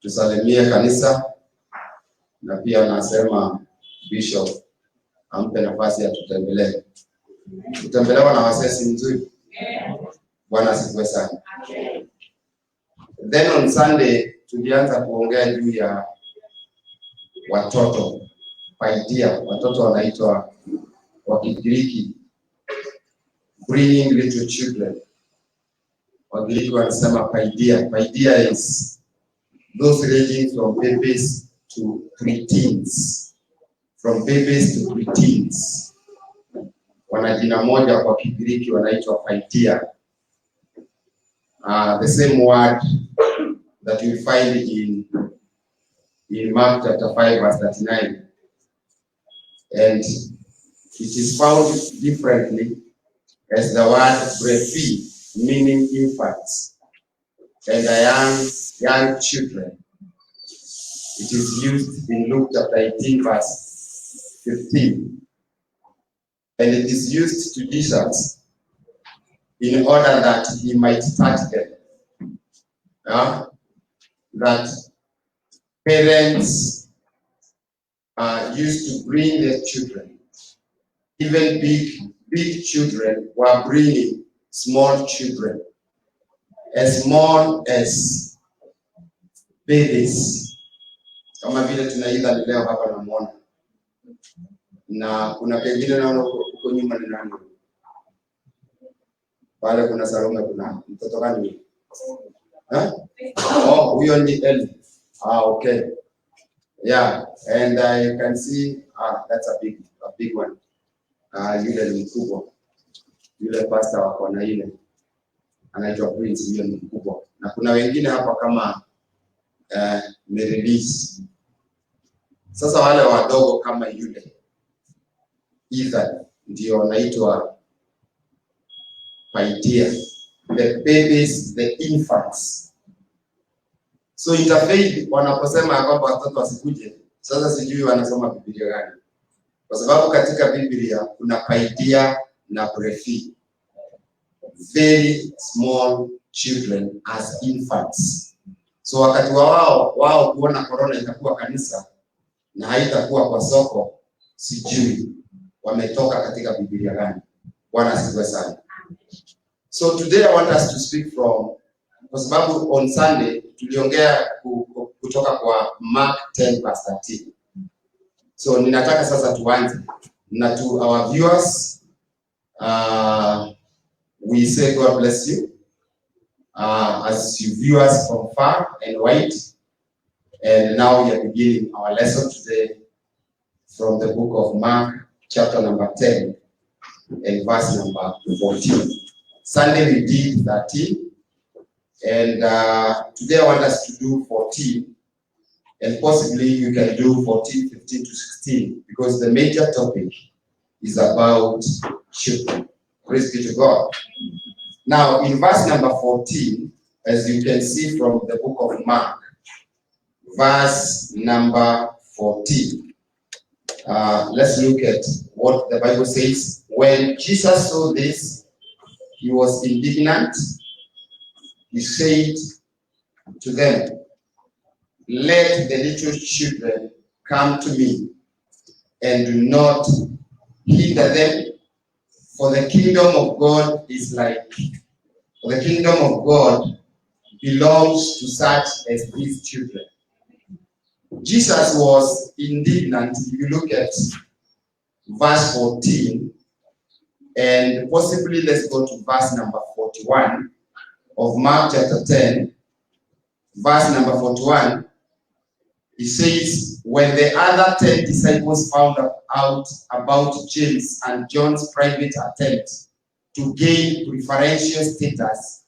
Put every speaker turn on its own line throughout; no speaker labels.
tusalimie kanisa, na pia nasema Bishop ampe nafasi ya tutembelee. Kutembelewa na wasesi mzuri. Bwana asifiwe sana. Then on Sunday tulianza kuongea juu ya watoto, paidia. Watoto wanaitwa kwa Kigiriki bringing little children. Wagiriki wanasema paidia. Paidia is those ranging from babies to preteens. From babies to preteens. Wana jina moja kwa Kigiriki wanaitwa paidia. The same word that you find in Mark chapter 5 verse 39. And it is found differently as the word brefi, meaning infants, and young children. It is used in Luke chapter 18 verse 15. And it is used to Jesus in order that he might touch them. That parents used to bring their children. Even big children were bringing small children, as small as babies. Kama vile tunaida leo hapa namuona. Na kuna pengine naona uko nyuma ni nani? Pale kuna Salome, kuna mtoto gani? Oh, huyo ni Eli. Okay. Yeah, and I can see that's a big one. Yule ni mkubwa. Yule pastor wako na ile anaitwa Prince, yule ni mkubwa. Na kuna wengine hapa kama Merelise. Sasa wale wadogo kama yule Ethan ndio wanaitwa paidia. The babies, the infants. So interfaith wanaposema kwamba watoto wasikuje, sasa sijui wanasoma Biblia gani. Kwa sababu katika Biblia kuna paidia na brefi. Very small children as infants. So wakati wao kuona corona itakuwa kanisa na haitakuwa kwa soko, sijui wametoka katika Biblia gani. Bwana asifiwe sana. So today I want us to speak from, kwa sababu on Sunday tuliongea kutoka kwa Mark 10 verse 13. So ninataka sasa tuanze na to our viewers, we say God bless you as you viewers from far and wide. And now we are beginning our lesson today from the book of Mark chapter number 10 and verse number 14. Sunday we did 13, and today I want us to do 14, and possibly you can do 14, 15 to 16, because the major topic is about children. Praise be to God. Now in verse number 14, as you can see from the book of Mark, verse number 14, let's look at what the Bible says. When Jesus saw this, he was indignant. He said to them, "Let the little children come to me, and do not hinder them, for the kingdom of God belongs to such as these children." Jesus was indignant. If you look at verse 14, and possibly let's go to verse number 41 of Mark chapter 10, verse number 41. He says, when the other 10 disciples found out about James and John's private attempt to gain preferential status,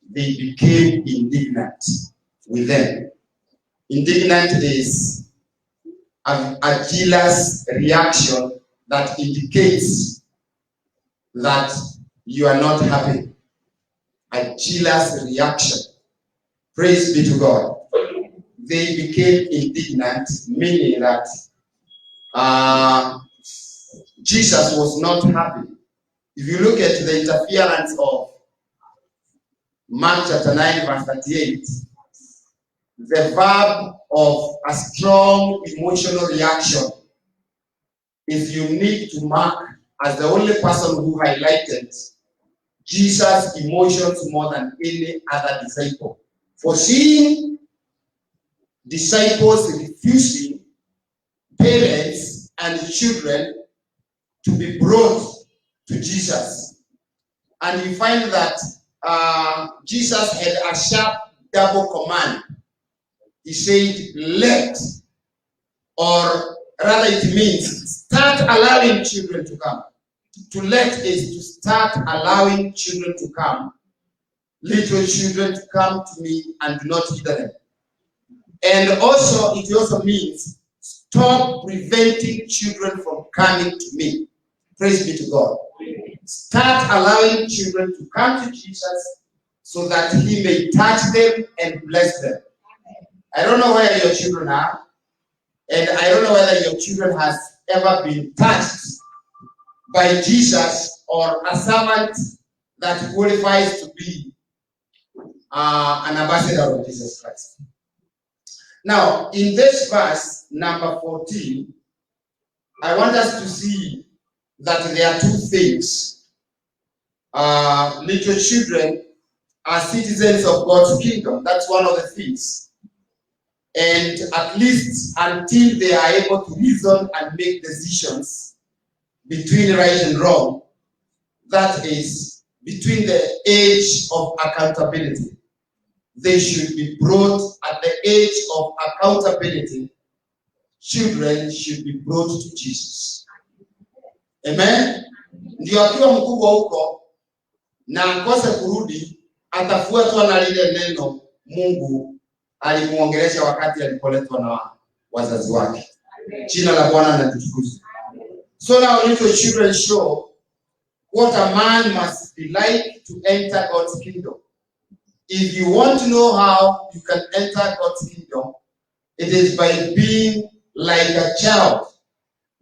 they became indignant with them. Indignant is a jealous reaction that indicates that you are not happy. A jealous reaction. Praise be to God. They became indignant, meaning that Jesus was not happy. If you look at the interference of Mark chapter 9 verse 38, the verb of a strong emotional reaction is unique to Mark as the only person who highlighted Jesus' emotions more than any other disciple. For seeing disciples refusing parents and children to be brought to Jesus. And you find that Jesus had a sharp double command. He said, let, or rather it means start allowing children to come. To let is to start allowing children to come. Little children to come to me and do not hinder them. And also, it also means stop preventing children from coming to me. Praise be to God. Start allowing children to come to Jesus so that he may touch them and bless them. I don't know where your children are, and I don't know whether your children has ever been touched by Jesus or a servant that qualifies to be an ambassador of Jesus Christ. Now, in this verse, number 14, I want us to see that there are two things. Little children are citizens of God's kingdom. That's one of the things. And at least until they are able to reason and make decisions between right and wrong, that is, between the age of accountability, they should be brought at the age of accountability. Children should be brought to Jesus. Amen? Ndio akiwa mkubwa huko na akose kurudi, atafuatwa na lile neno Mungu alimuongelesha wakati alipoletwa na wazazi wake. Jina la Bwana na litukuzwe. So now little children show what a man must be like to enter God's kingdom. If you want to know how you can enter God's kingdom, it is by being like a child.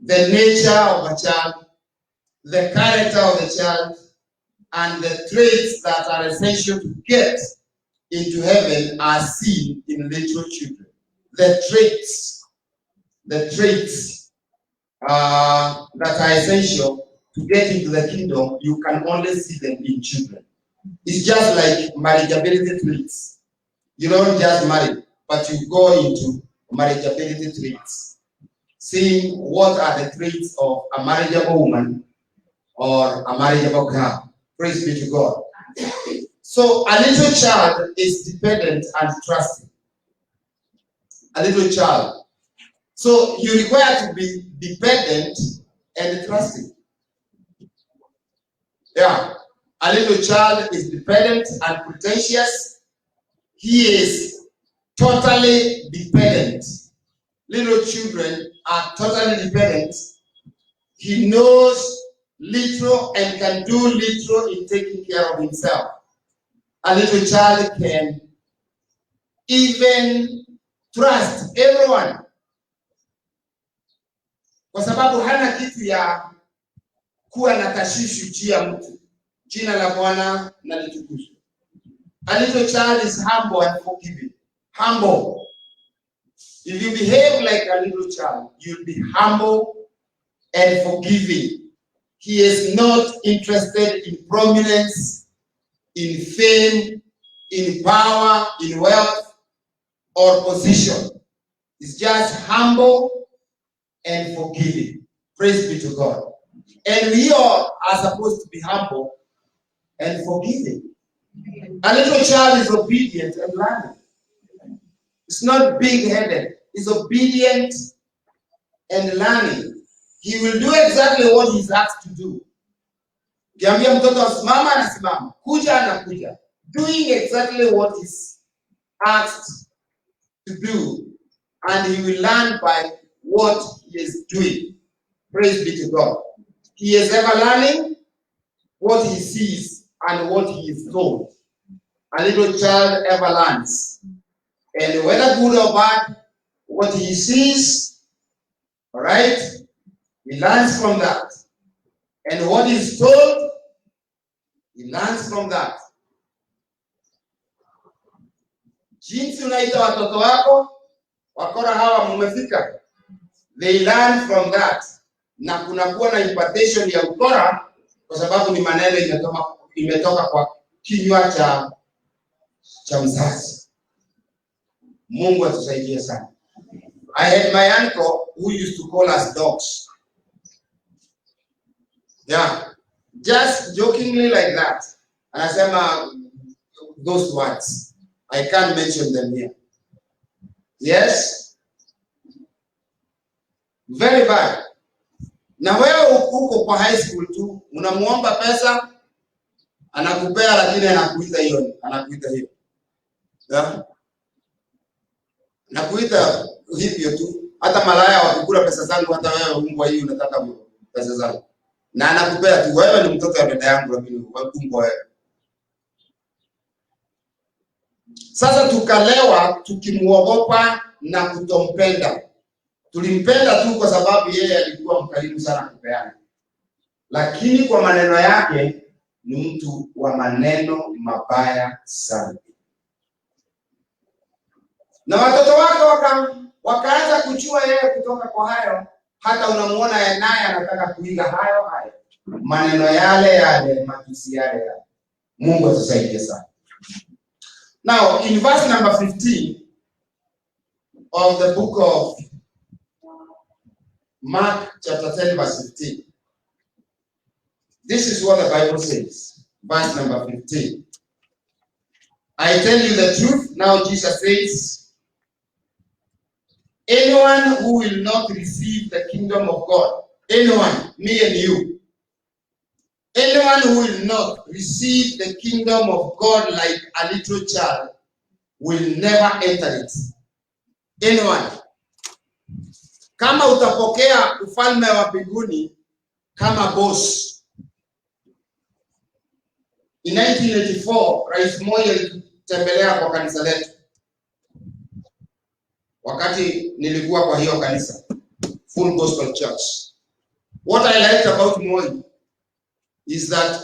The nature of a child, the character of the child, and the traits that are essential to get into heaven are seen in little children. The traits that are essential to get into the kingdom, you can only see them in children. It's just like marriageability traits. You don't just marry, but you go into marriageability traits. Seeing what are the traits of a marriageable woman or a marriageable girl. Praise be to God. So a little child is dependent and trusting. A little child. So you require to be dependent and trusting. Yeah. A little child is dependent and pretentious. He is totally dependent. Little children are totally dependent. He knows little and can do little in taking care of himself. A little child can even trust everyone. Kwa sababu hana kitu ya kuwa na tashwishi juu ya mtu. Jina la Bwana na litukuzwe. A little child is humble and forgiving. Humble. If you behave like a little child, you'll be humble and forgiving. He is not interested in prominence, in fame, in power, in wealth, or position. He's just humble and forgiving. Praise be to God. And we all are supposed to be humble and forgiving. A little child is obedient and learning. It's not big-headed. It's obedient and learning. He will do exactly what he's asked to do. Kiambia mtoto simama anasimama, kuja anakuja. Doing exactly what he's asked to do, and he will learn by what he is doing. Praise be to God. He is ever learning what he sees and what he is told. A little child ever learns. And whether good or bad, what he sees, all right, he learns from that. And what is told, he learns from that. Jinsi unaita watoto wako, wakora hawa mumefika. They learn from that. Na kunakuwa na impartation ya ukora kwa sababu ni maneno imetoka kwa kinywa cha mzazi. Mungu atusaidie sana. I had my uncle who used to call us dogs. Yeah, just jokingly like that. Anasema those words. I can't mention them here. Yes? Very bad. Na wewe uko kwa high school tu, unamuomba pesa, anakupea lakini anakuita hiyo. Yeah? Nakuita hivyo tu. Hata malaya wakikula pesa zangu, hata wewe umbwa hii unataka pesa zangu. Na anakupea tu, wewe ni mtoto wa dada yangu lakini umbwa wewe. Sasa tukalewa tukimuogopa na kutompenda. Tulimpenda tu kwa sababu yeye alikuwa mkarimu sana kupeana. Lakini kwa maneno yake ni mtu wa maneno mabaya sana. Na watoto wake wakaanza kuchua yeye kutoka kwa hayo, hata unamuona naye anataka kuiga hayo. Maneno yale, matusi yale. Mungu atusaidie sana. Now, in verse number 15 of the book of Mark chapter 10 verse 15. This is what the Bible says. Verse number 15. I tell you the truth. Now Jesus says, anyone who will not receive the kingdom of God, anyone, me and you, anyone who will not receive the kingdom of God like a little child will never enter it. Anyone. Kama utapokea ufalme wa mbinguni kama boss. In 1984, Rais Moi alitembelea kwa kanisa letu. Wakati nilikuwa kwa hiyo kanisa, Full Gospel Church. What I liked about Moi is that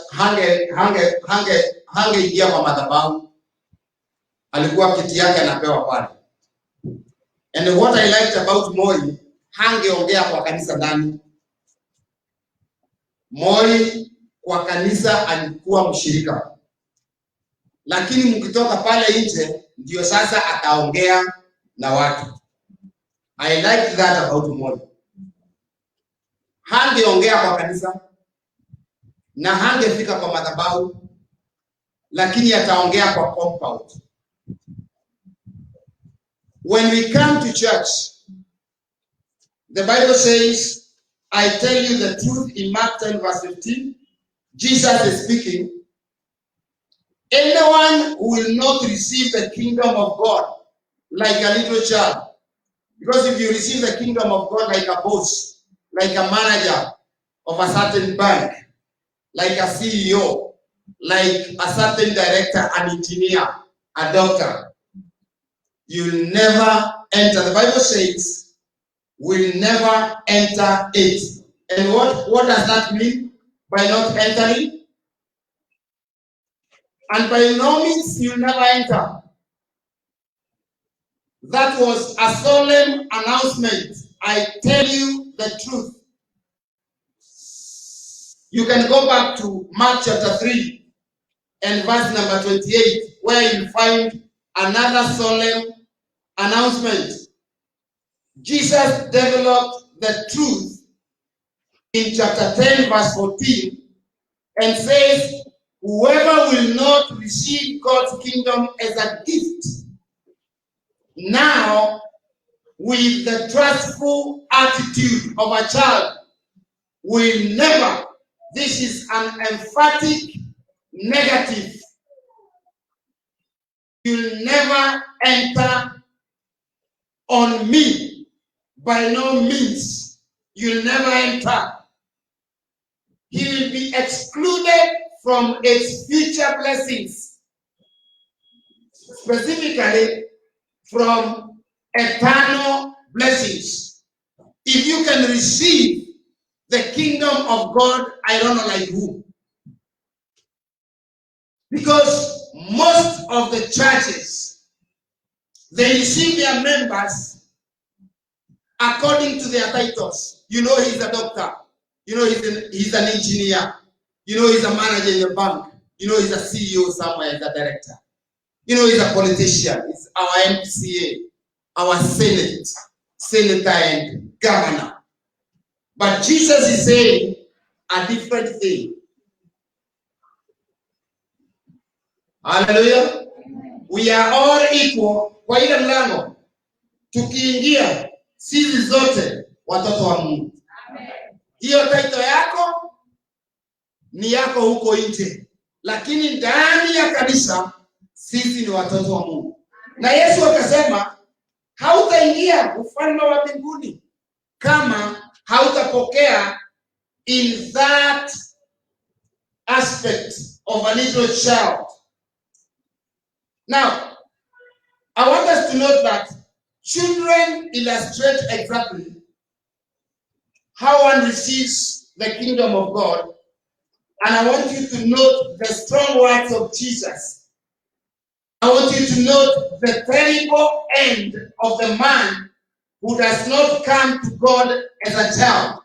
hangeingia kwa madhabahu. Alikuwa kiti yake anapewa pale. And what I liked about Moi, hangeongea kwa kanisa ndani. Moi kwa kanisa alikuwa mshirika. Lakini mkitoka pale nje ndio sasa ataongea na watu. I liked that about Moi. Hangeongea kwa kanisa na hangefika kwa madhabahu, lakini ataongea kwa compound. When we come to church, the Bible says, I tell you the truth in Mark 10 verse 15. Jesus is speaking. Anyone who will not receive the kingdom of God like a little child, because if you receive the kingdom of God like a boss, like a manager of a certain bank, like a CEO, like a certain director, an engineer, a doctor, you'll never enter. The Bible says, will never enter it. And what does that mean by not entering? And by no means you'll never enter. That was a solemn announcement. I tell you the truth. You can go back to Mark chapter 3 and verse number 28, where you'll find another solemn announcement. Jesus developed the truth in chapter 10 verse 14 and says, whoever will not receive God's kingdom as a gift now with the trustful attitude of a child will never, this is an emphatic negative, you'll never enter on me. By no means, you'll never enter. He will be excluded from its future blessings, specifically from eternal blessings. If you can receive the kingdom of God, I don't know like who. Because most of the churches
they receive their members according to their titles. You know, he's a doctor. You know, he's an engineer. You know, he's a manager in a bank. You know, he's a CEO somewhere, he's a director. You know, he's a politician. He's our MCA, our senator and governor. But Jesus is saying a different thing. Hallelujah. We are all equal kwa ile mlango. Tukiingia sisi zote watoto wa Mungu. Hiyo title yako ni yako huko nje, lakini ndani ya kanisa sisi ni watoto wa Mungu. Na Yesu akasema hautaingia ufalme wa mbinguni kama hautapokea in that aspect of a little child. Now, I want us to note that children illustrate exactly how one receives the kingdom of God. And I want you to note the strong words of Jesus. I want you to note the terrible end of the man who does not come to God as a child.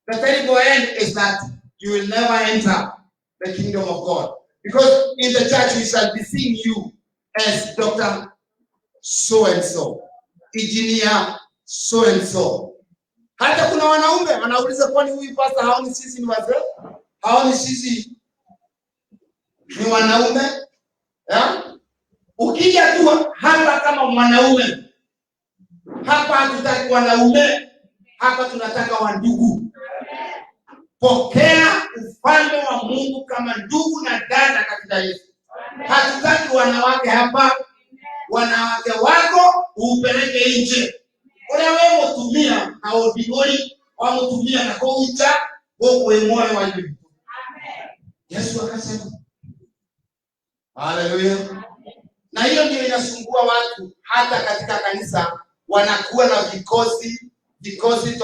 The terrible end is that you will never enter the kingdom of God. Because in the church we shall be seeing you as Dr. So-and-so, engineer so-and-so. Hata kuna wanaume wanauliza kwani huyu pastor haoni sisi ni wazee? Haoni sisi ni wanaume? Ukija tu hapa kama mwanaume, hapa hatutaki wanaume, hapa tunataka wandugu. Pokea ufalme wa Mungu kama ndugu na dada katika Yesu. Hatutaki wanawake hapa. Wanawake wako upeleke nje. Ule wewe utumia au bigori au utumia na kuucha wewe moyo wa Yesu. Yesu akasema. Haleluya. Na hiyo ndio inasumbua watu hata katika kanisa, wanakuwa na vikosi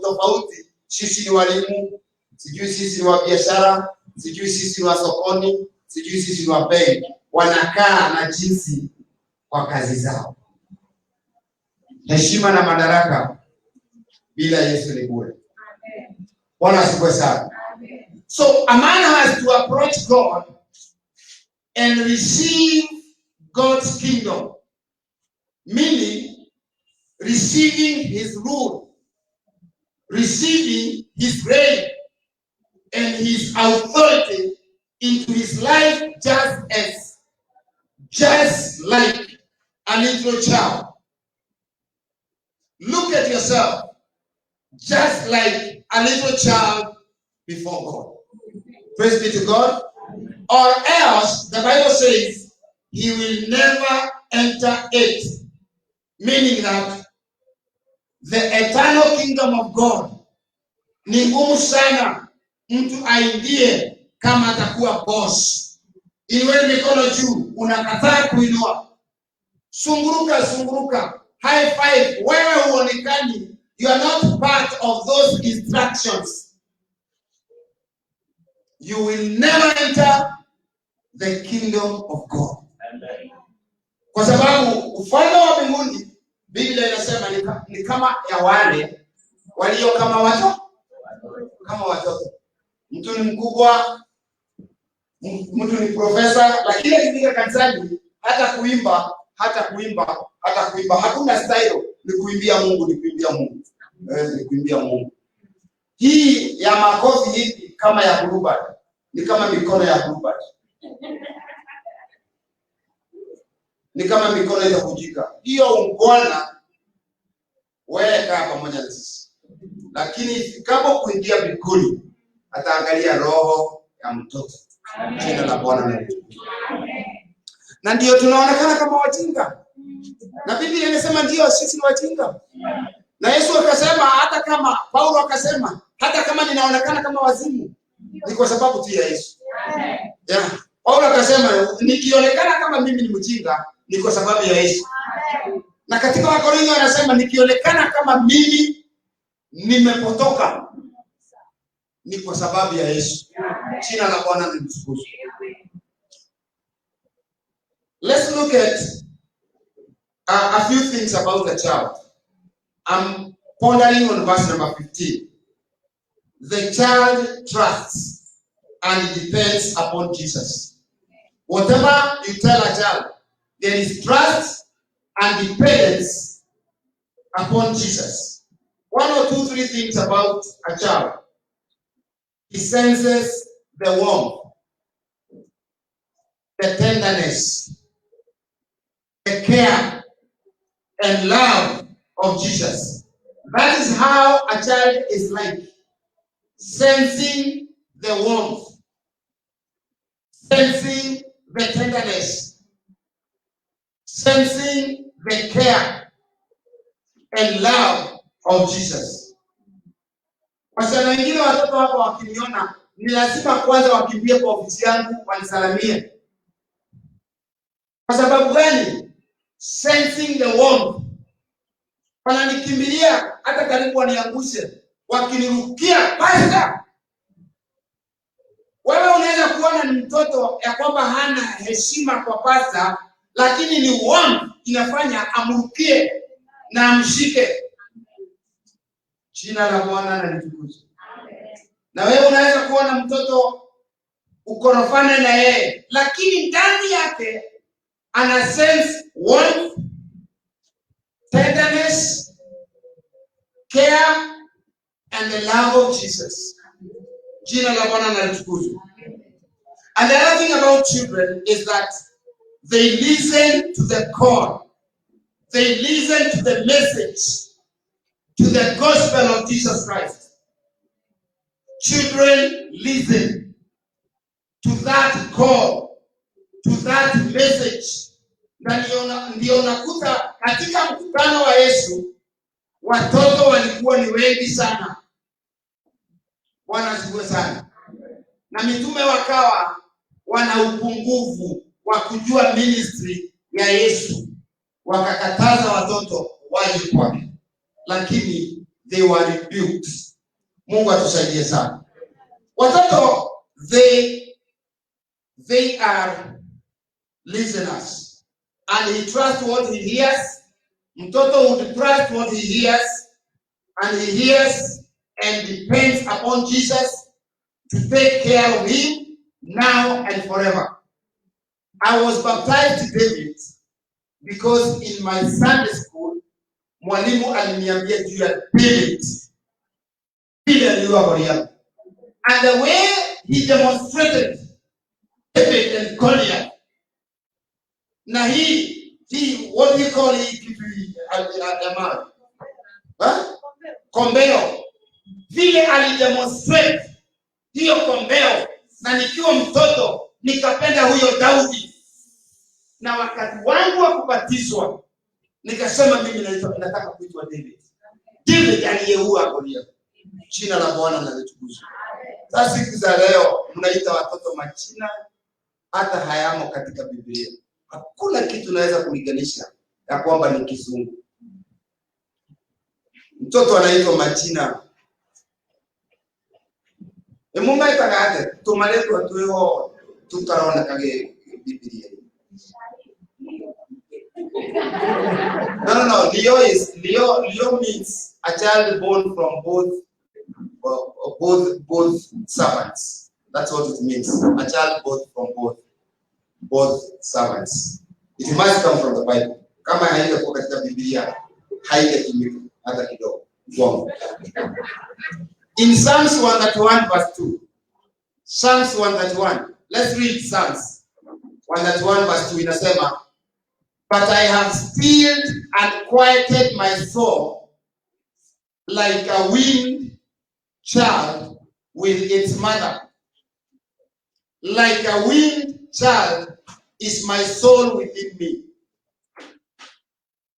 tofauti. Sisi ni walimu, sijui sisi ni wa biashara, sijui sisi ni wa sokoni, sijui sisi ni wa benki. Wanakaa na jinsi kwa kazi zao. Heshima na madaraka bila Yesu ni bure. Bwana asifiwe sana. So a man has to approach God and receive God's kingdom, meaning receiving his rule, receiving his reign and his authority into his life, just like a little child. Look at yourself just like a little child before God. Praise be to God. Or else the Bible says he will never enter it, meaning that the eternal kingdom of God ni ngumu sana mtu aingie kama atakuwa boss. Iwe mikono juu, unakataa kuinua. Sunguruka, high five, wewe huonekani. You are not part of those instructions. You will never enter the kingdom of God. Kwa sababu ufalme wa mbinguni, Biblia inasema ni kama ya wale walio kama watoto. Mtu ni mkubwa, mtu ni profesa, lakini akifika kanisani hata kuimba. Hakuna style, ni kuimbia Mungu. Hii ya makofi hivi kama ya Bluebird, ni kama mikono ya Bluebird. Ni kama mikono itakujika. Hiyo ungwana weka pamoja na sisi. Lakini ifikapo kuingia mbinguni, ataangalia roho ya mtoto. Jina la Bwana na na ndio tunaonekana kama wajinga. Na Biblia inasema ndio sisi ni wajinga. Na Yesu akasema hata kama Paulo akasema hata kama ninaonekana kama wazimu, ni kwa sababu tu ya Yesu. Yeah. Paulo akasema nikionekana kama mimi ni mjinga, ni kwa sababu ya Yesu. Na katika Wakorintho anasema nikionekana kama mimi nimepotoka, ni kwa sababu ya Yesu. Jina la Bwana litukuzwe. Let's look at A few things about the child. I'm pondering on verse number 15. The child trusts and depends upon Jesus. Whatever you tell a child, there is trust and dependence upon Jesus. 1 or 2, 3 things about a child. He senses the warmth, the tenderness, the care and love of Jesus. That is how a child is like. Sensing the warmth, sensing the tenderness, sensing the care and love of Jesus. Wasichana wengine watoto hapa wakiniona ni lazima kwanza wakimbie kwa ofisi yangu wanisalamie. Kwa sababu gani? Sensing the warmth. Wananikimbilia hata karibu waniangushe, wakinirukia pasta. Wewe unaweza kuona ni mtoto ya kwamba hana heshima kwa pasta, lakini ni warmth inafanya amrukie na amshike. Jina la Bwana na litukuzwe. Na wewe unaweza kuona mtoto ukorofane na yeye, lakini ndani yake ana sense warmth, tenderness, care and the love of Jesus. Jina la Bwana na litukuzwe. And the other thing about children is that they listen to the call. They listen to the message, to the gospel of Jesus Christ. Children listen to that call, to that message. Na ndio unakuta katika mkutano wa Yesu watoto walikuwa ni wengi sana. Bwana asifiwe sana. Na mitume wakawa wana upungufu wa kujua ministry ya Yesu. Wakakataza watoto waje kwake. Lakini they were rebuked. Mungu atusaidie sana. Watoto they are listeners. And he trusts what he hears. Mtoto would trust what he hears. And he hears and depends upon Jesus to take care of him now and forever. I was baptized David because in my Sunday school, mwalimu aliniambia juu ya David. And the way he demonstrated David and Goliath. Na what we call kombeo. Vile alidemonstrate hiyo kombeo, na nikiwa mtoto nikapenda huyo Daudi. Na wakati wangu wa kubatizwa nikasema mimi nataka kuitwa David. David aliyeua Goliath. Jina la Bwana na litukuzwe. Sasa siku za leo mnaita watoto majina hata hayamo katika Biblia. Hakuna kitu naweza kulinganisha ya kwamba ni kizungu. Mtoto anaitwa majina. Mungu aitagate tumaletwa tuyo tutarona kage Biblia. No. Leo means a child born from both servants. That's what it means. A child born from both servants. It must come from the Bible. Kama haingekuwa katika Biblia, haigetumika hata kidogo. In Psalms 131 verse 2. Psalms 131. Let's read Psalms 131 verse 2. Inasema, but I have stilled and quieted my soul like a weaned child with its mother. Like a weaned child is my soul within me.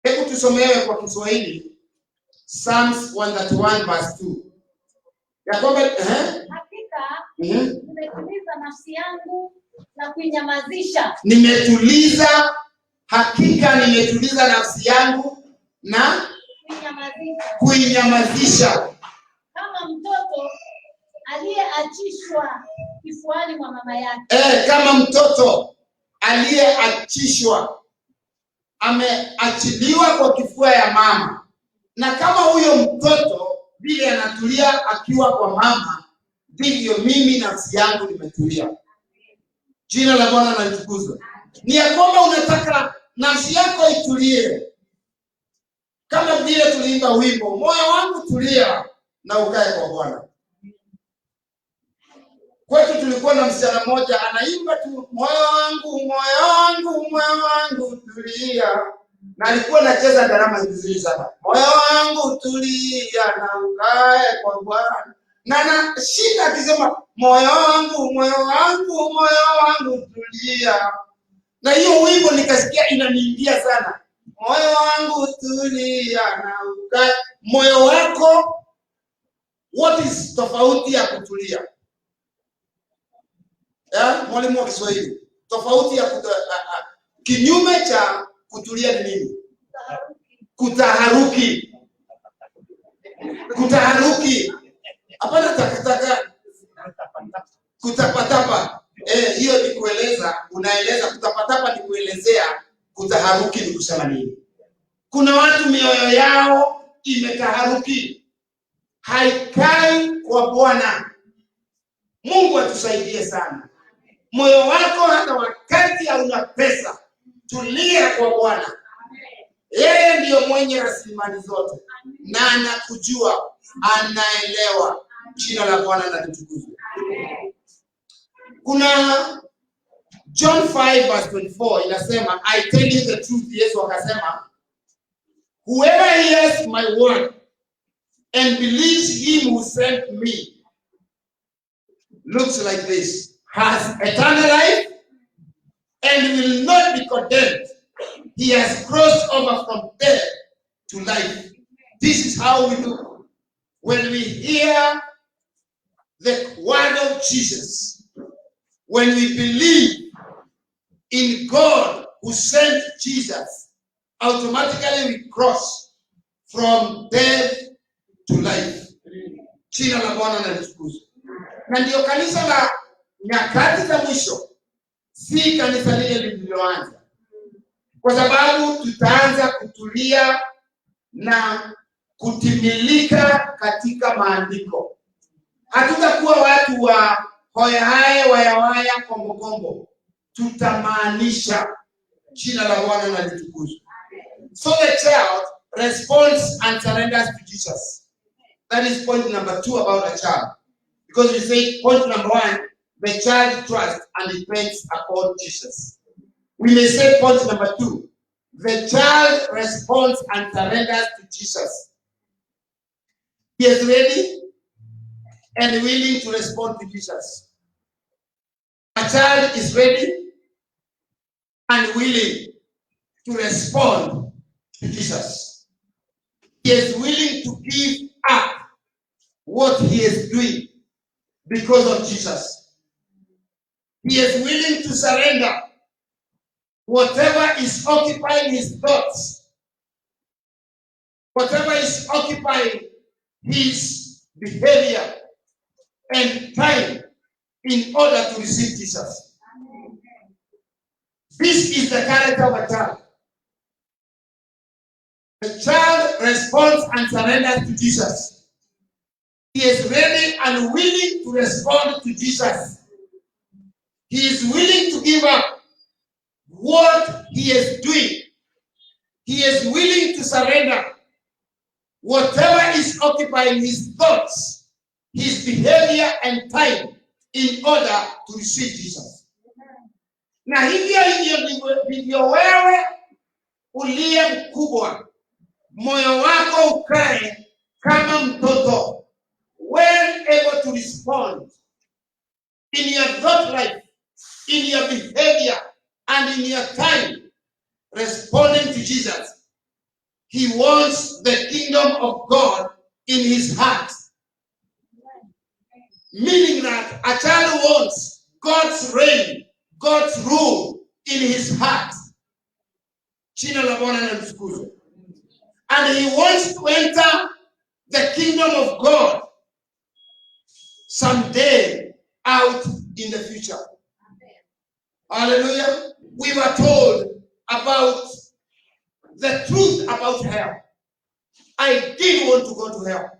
Hebu tusomewe kwa Kiswahili. Psalms 131 verse 2.
Hakika nimetuliza nafsi yangu na kuinyamazisha.
Hakika nimetuliza nafsi yangu na kuinyamazisha.
Kama mtoto aliyeachishwa kifuani mwa mama yake.
Kama mtoto aliyeachishwa ameachiliwa kwa kifua ya mama, na kama huyo mtoto vile anatulia akiwa kwa mama, ndivyo mimi nafsi yangu nimetulia. Jina la Bwana na litukuzwe. Ni ya kwamba unataka nafsi yako itulie, kama vile tuliimba wimbo, moyo wangu tulia na ukae kwa Bwana. Kwetu tulikuwa na msichana mmoja anaimba tu, moyo wangu, moyo wangu, moyo wangu tulia, na alikuwa anacheza gharama nzuri sana, moyo wangu tulia na ukae kwa Bwana, na shida akisema moyo wangu, moyo wangu, moyo wangu tulia. Na hiyo wimbo nikasikia inaniingia sana, moyo wangu tulia na ukae. Moyo wako, what is tofauti ya kutulia? Mwalimu wa Kiswahili, tofauti ya kinyume cha kutulia ni nini? Kutaharuki. Kutaharuki. Hapana takataka. Kutapatapa. Hiyo ni kueleza, unaeleza. Kutapatapa ni kuelezea, kutaharuki ni kusema nini? Kuna watu mioyo yao imetaharuki, haikai kwa Bwana. Mungu atusaidie sana. Moyo wako hata wakati hauna pesa, tulia kwa Bwana. Yeye ndiyo mwenye rasilimali zote, na anakujua, anaelewa. Jina la Bwana na litukuzwe. Kuna John 5:24 inasema, I tell you the truth. Yesu akasema, whoever hears my word and believes him who sent me looks like this, has eternal life and will not be condemned. He has crossed over from death to life. This is how we do when we hear the word of Jesus. When we believe in God who sent Jesus, automatically we cross from death to life. Jina la Bwana na litukuzwe. Na ndio kanisa la nyakati za mwisho, si kanisa lile lililoanza, kwa sababu tutaanza kutulia na kutimilika katika maandiko. Hatutakuwa watu wa hoyahaye, wayawaya, kombokombo. Tutamaanisha. Jina la Bwana na litukuzwe. So the child responds and surrenders to Jesus. That is point number 2 about a child. Because we say point number 1, the child trusts and depends upon Jesus. We may say point number 2, the child responds and surrenders to Jesus. He is ready and willing to respond to Jesus. A child is ready and willing to respond to Jesus. He is willing to give up what he is doing because of Jesus. He is willing to surrender whatever is occupying his thoughts, whatever is occupying his behavior and time, in order to receive Jesus. This is the character of a child. The child responds and surrenders to Jesus. He is ready and willing to respond to Jesus. He is willing to give up what he is doing. He is willing to surrender whatever is occupying his thoughts, his behavior and time, in order to receive Jesus. Na hivyo ndivyo wewe uliye mkubwa, moyo wako ukae kama mtoto, well able to respond in your thought life, in your behavior, and in your time, responding to Jesus. He wants the kingdom of God in his heart. Meaning that a child wants God's reign, God's rule in his heart. Jina la Bwana na litukuzwe. And he wants to enter the kingdom of God someday out in the future. Hallelujah. We were told about the truth about hell. I did want to go to hell.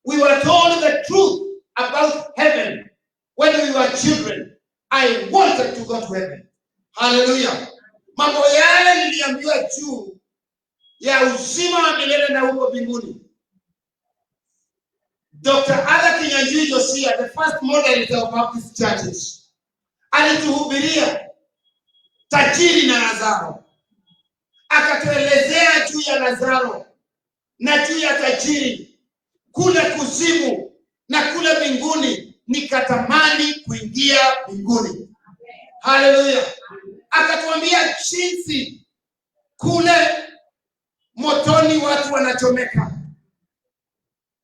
We were told the truth about heaven when we were children. I wanted to go to heaven. Hallelujah. Mambo yale niliambiwa juu ya uzima wa milele na huko mbinguni. Dr. Ada Kinyanjui Josia, the first moderator of Baptist churches, alituhubiria tajiri na Lazaro. Akatuelezea juu ya Lazaro na juu ya tajiri kule kuzimu na kule mbinguni. Nikatamani kuingia mbinguni. Haleluya. Akatuambia jinsi kule motoni watu wanachomeka.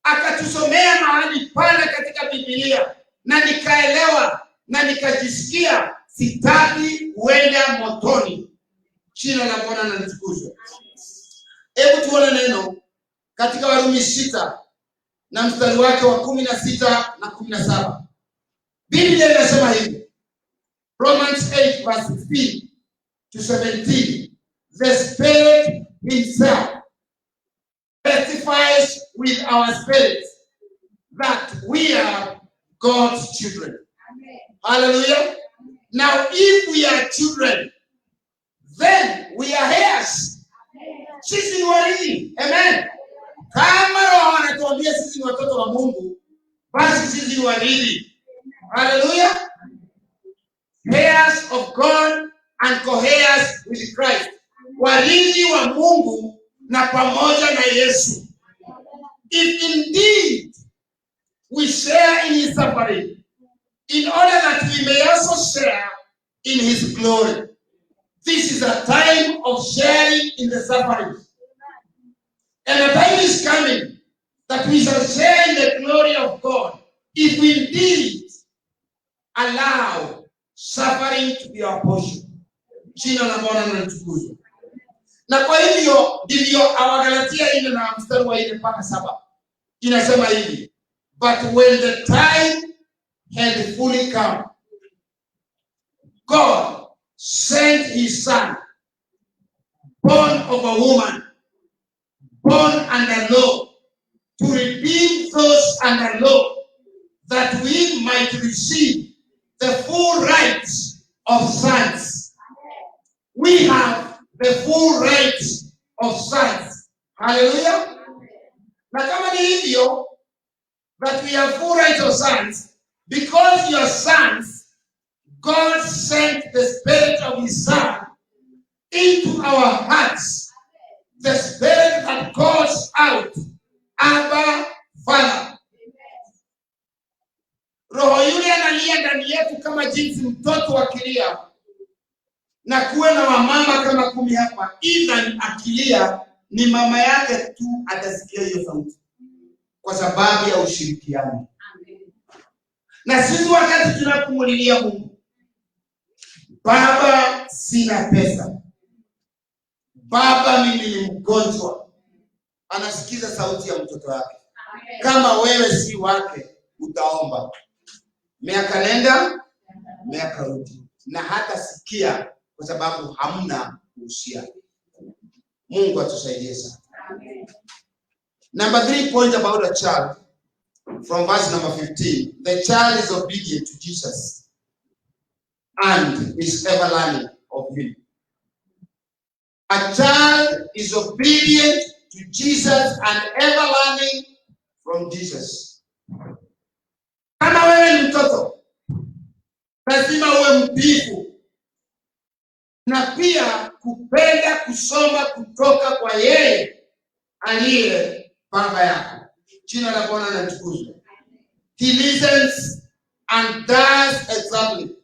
Akatusomea mahali pale katika Biblia na nikaelewa na nikajisikia sitaki kuenda motoni. Jina la Bwana na litukuzwe. Hebu tuone neno katika Warumi 6 na mstari wake wa 16 na 17. Biblia inasema hivi. Romans 8 verse 16 to 17. The Spirit himself testifies with our spirit that we are God's children. Amen. Hallelujah. Now if we are children, then we are heirs. Sisi ni warithi. Amen. Kama Roho anatuambia sisi ni watoto wa Mungu, basi sisi ni warithi. Hallelujah. Heirs of God and co-heirs with Christ. Warithi wa Mungu na pamoja na Yesu. If indeed we share in his suffering, in order that we may also share in his glory. This is a time of sharing in the suffering. And a time is coming that we shall share in the glory of God if we indeed allow suffering to be our portion. Jina la Bwana na litukuzwe. Na kwa hivyo ndivyo Wagalatia 4 na mstari wa 4 mpaka 7 inasema hivi. But when the time had fully come, God sent his son, born of a woman, born under law, to redeem those under law, that we might receive the full rights of sons. We have the full rights of sons. Hallelujah. Na kama ni hivyo, that we have full rights of sons, because you are sons, God sent the Spirit of his Son into our hearts. The Spirit that calls out, Abba, Father. Roho yule analia ndani yetu kama jinsi mtoto akilia. Na kuwe na wamama kama 10 hapa. Even akilia ni mama yake tu atasikia hiyo sauti. Kwa sababu ya ushirikiano. Na sisi wakati tunapomlilia Mungu, Baba, sina pesa. Baba, mimi ni mgonjwa. Anasikiza sauti ya mtoto wake. Kama wewe si wake, utaomba. Miaka nenda, miaka rudi. Na hata sikia kwa sababu hamna uhusiano. Mungu atusaidie sana. Number 3 point about a child. From verse number 15. The child is obedient to Jesus and is ever learning of him. A child is obedient to Jesus and ever learning from Jesus. Kama wewe ni mtoto, lazima uwe mtiifu na pia kupenda kusoma kutoka kwa yeye aliye baba yako. Jina la Bwana na litukuzwe. He listens and does exactly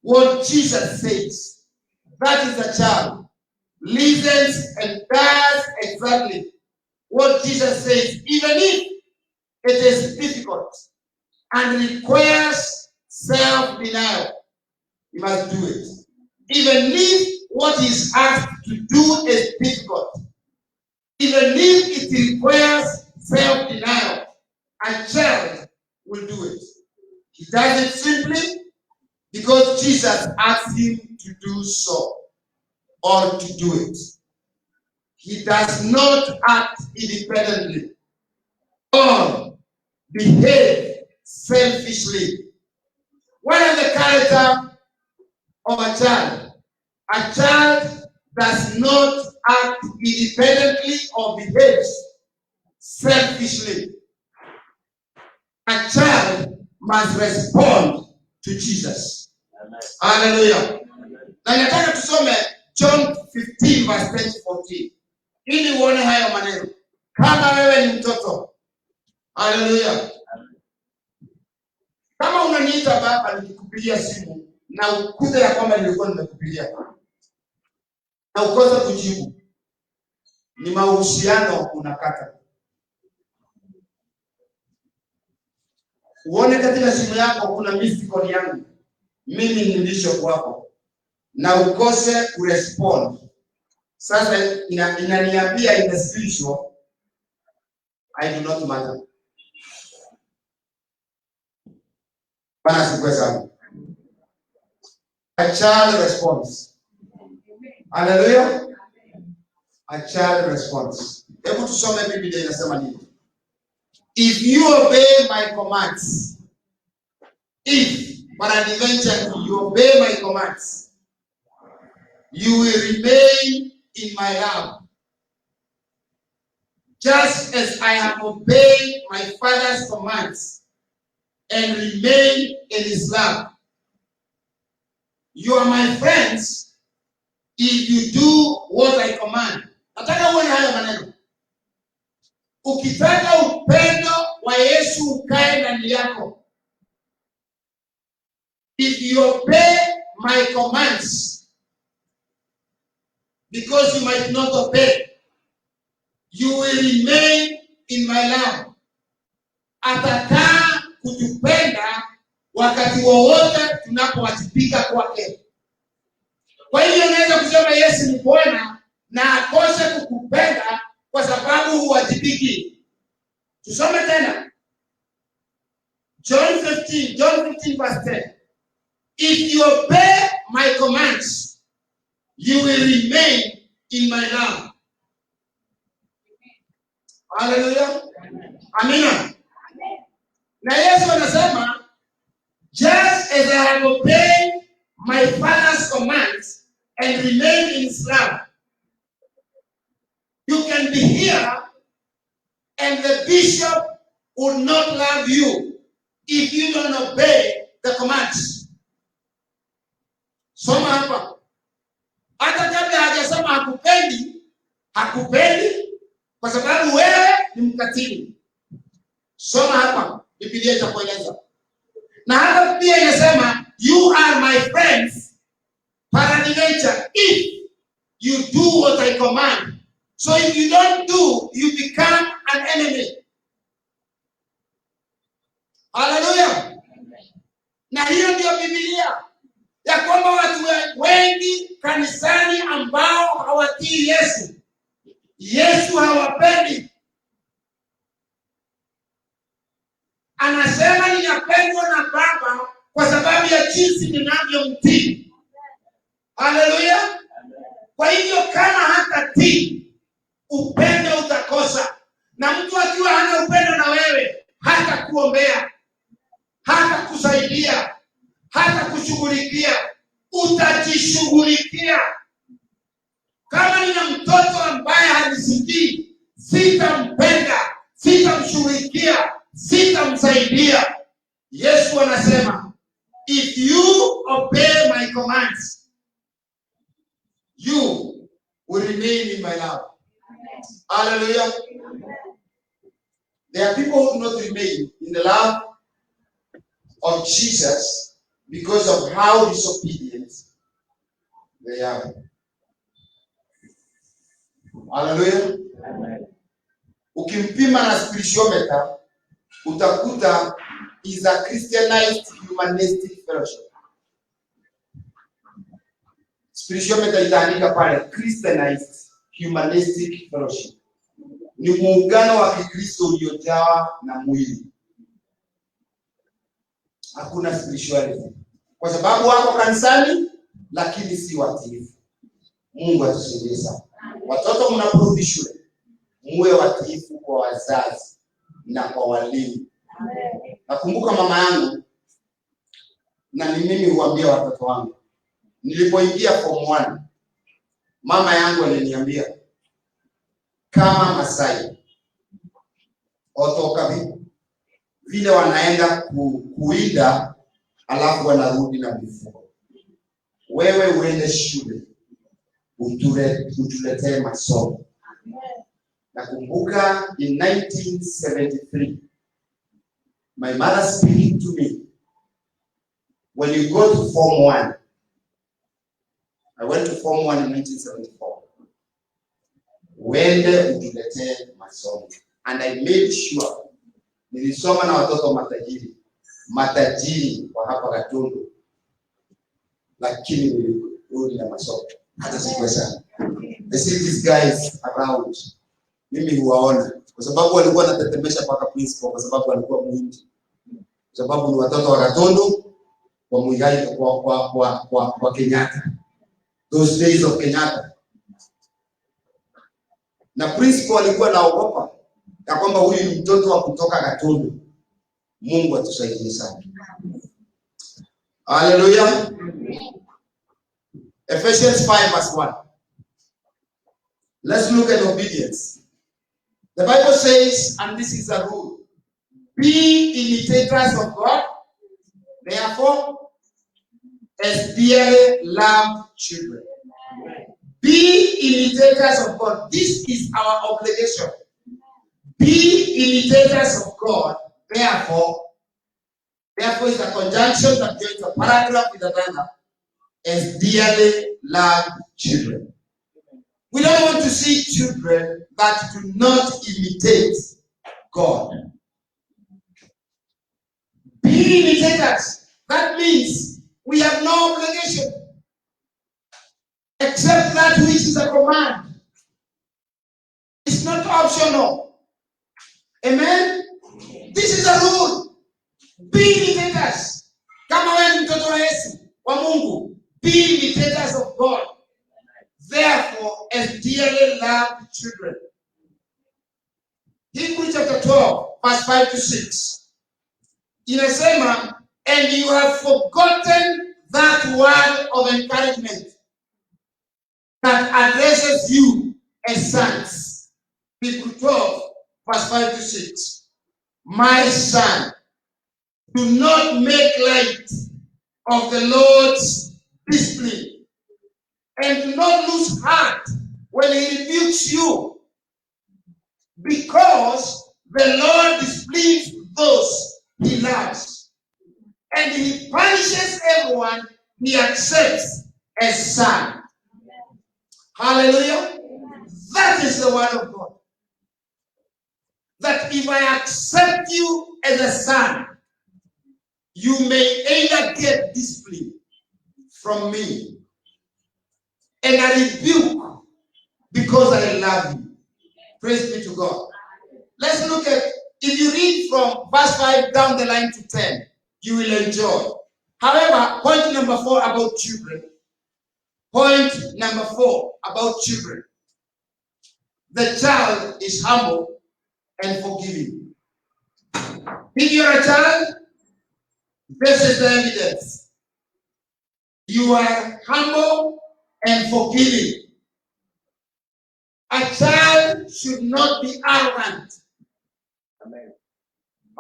what Jesus says. That is a child. Listens and does exactly what Jesus says, even if it is difficult and requires self-denial. You must do it. Even if what is asked to do is difficult, even if it requires self-denial, a child will do it. He does it simply because Jesus asked him to do so or to do it. he does not act independently or behave selfishly. What are the character of a child? A child does not act independently or behaves selfishly. A child must respond to Jesus.
Amen.
Hallelujah. Na nataka tusome John 15 verse 10 to 14. Ili uone hayo maneno. Kama wewe ni mtoto. Hallelujah. Kama unaniita baba nikikupigia simu na ukute ya kwamba nilikuwa nimekupigia na ukosa kujibu, ni mahusiano unakata. Uone katika simu yako kuna missed call yangu, mimi nilisho kwako, na ukose kurespond. Sasa inaniambia in the spiritual, I do not matter. Bana sikwe sana. A child responds. Hallelujah. A child responds. Hebu tusome Biblia inasema nini? If you obey my commands, if peradventure you obey my commands, you will remain in my love, just as I have obeyed my Father's commands and remain in his love. You are my friends if you do what I command. Nataka uone hayo maneno. Ukitaka upendo wa Yesu ukae ndani yako, if you obey my commands, because you might not obey, you will remain in my love. Atakaa kutupenda wakati wowote tunapowajibika kwake. Kwa hiyo unaweza kusema Yesu ni Bwana na akose kukupenda kwa sababu huwajibiki. Tusome tena John 15 verse 10. If you obey my commands, you will remain in my love. Hallelujah. Amina. Na Yesu anasema, just as I have obeyed my Father's commands and remain in his love, you can be here and the bishop would not love you if you don't obey the commands. Soma hapa. Hata kabla hajasema hakupendi kwa sababu wewe ni mkatili. Soma hapa, Biblia itakueleza. Na hapa pia inasema you are my friends peradventure if you do what I command. So if you don't do, you become an enemy. Hallelujah. Na hiyo ndio Biblia ya kwamba watu wengi kanisani ambao hawatii Yesu. Yesu hawapendi. Anasema ninapendwa na Baba kwa sababu ya jinsi ninavyomtii. Hallelujah. Kwa hivyo kama hatatii, upendo utakosa. Na mtu akiwa hana upendo na wewe, hata kuombea, hata kusaidia, hata kushughulikia, utajishughulikia. Kama nina mtoto ambaye hanisikii, sitampenda, sitamshughulikia, sitamsaidia. Yesu anasema, if you obey my commands, you will remain in my love. Hallelujah. There are people who do not remain in the love of Jesus because of how disobedient they are. Hallelujah. Ukimpima na spirituometer, utakuta is a Christianized humanistic fellowship. Spirituometer itaandika pale Christianized humanistic fellowship. Ni muungano wa Kikristo uliojawa na mwili. Hakuna spirituality. Kwa sababu wako kanisani lakini si watiifu. Mungu atusaidie sana.
Watoto mnaporudi shule, muwe watiifu kwa wazazi na kwa walimu. Nakumbuka mama yangu, na ni mimi huambia watoto wangu, nilipoingia form 1, mama yangu aliniambia kama Masai otoka vile wanaenda kuinda alafu wanarudi na mifugo, wewe uende shule utuletee masomo. Nakumbuka in 1973 my mother speaking to me, when you go to form 1, I went to form 1 in 1974, uende utuletee masomo. And I made sure nilisoma na watoto matajiri wa hapa Gatundu, lakini nilirudi na masomo hata siku sana. I see these guys around, mimi huwaona kwa sababu walikuwa wanatetemesha mpaka principal, kwa sababu walikuwa muhimu, kwa sababu ni watoto wa Gatundu wa Muigai kwa Kenyatta, those days of Kenyatta. Na principal alikuwa naogopa ya kwamba huyu ni mtoto wa kutoka Gatundu. Mungu atusaidie sana. Hallelujah. Ephesians 5:1. Let's look at obedience. The Bible says, and this is a rule, be imitators of God, therefore, as dearly loved children. Be imitators of God. This is our obligation. Be imitators of God, therefore is a conjunction that joins a paragraph with another, as dearly loved children. We don't want to see children that do not imitate God. Be imitators. That means we have no obligation except that which is a command. It's not optional. Amen? This is a rule. Be imitators. Kama wewe ni mtoto wa Yesu, wa Mungu, be imitators of God. Therefore, as dearly loved children. Hebrews chapter 12, verse 5-6. Inasema, and you have forgotten that word of encouragement that addresses you as sons. Hebrews 12, verse 5-6. My son, do not make light of the Lord's discipline, and do not lose heart when he rebukes you, because the Lord displeases those he loves, and he punishes everyone he accepts as son. Hallelujah. That is the word of God. That if I accept you as a son, you may either get discipline from me and a rebuke because I love you. Praise be to God. Let's look at, if you read from verse 5 down the line to 10, you will enjoy. However, point number 4 about children. Point number 4 about children. The child is humble and forgiving. If you're a child, this is the evidence. You are humble and forgiving. A child should not be arrogant. Amen.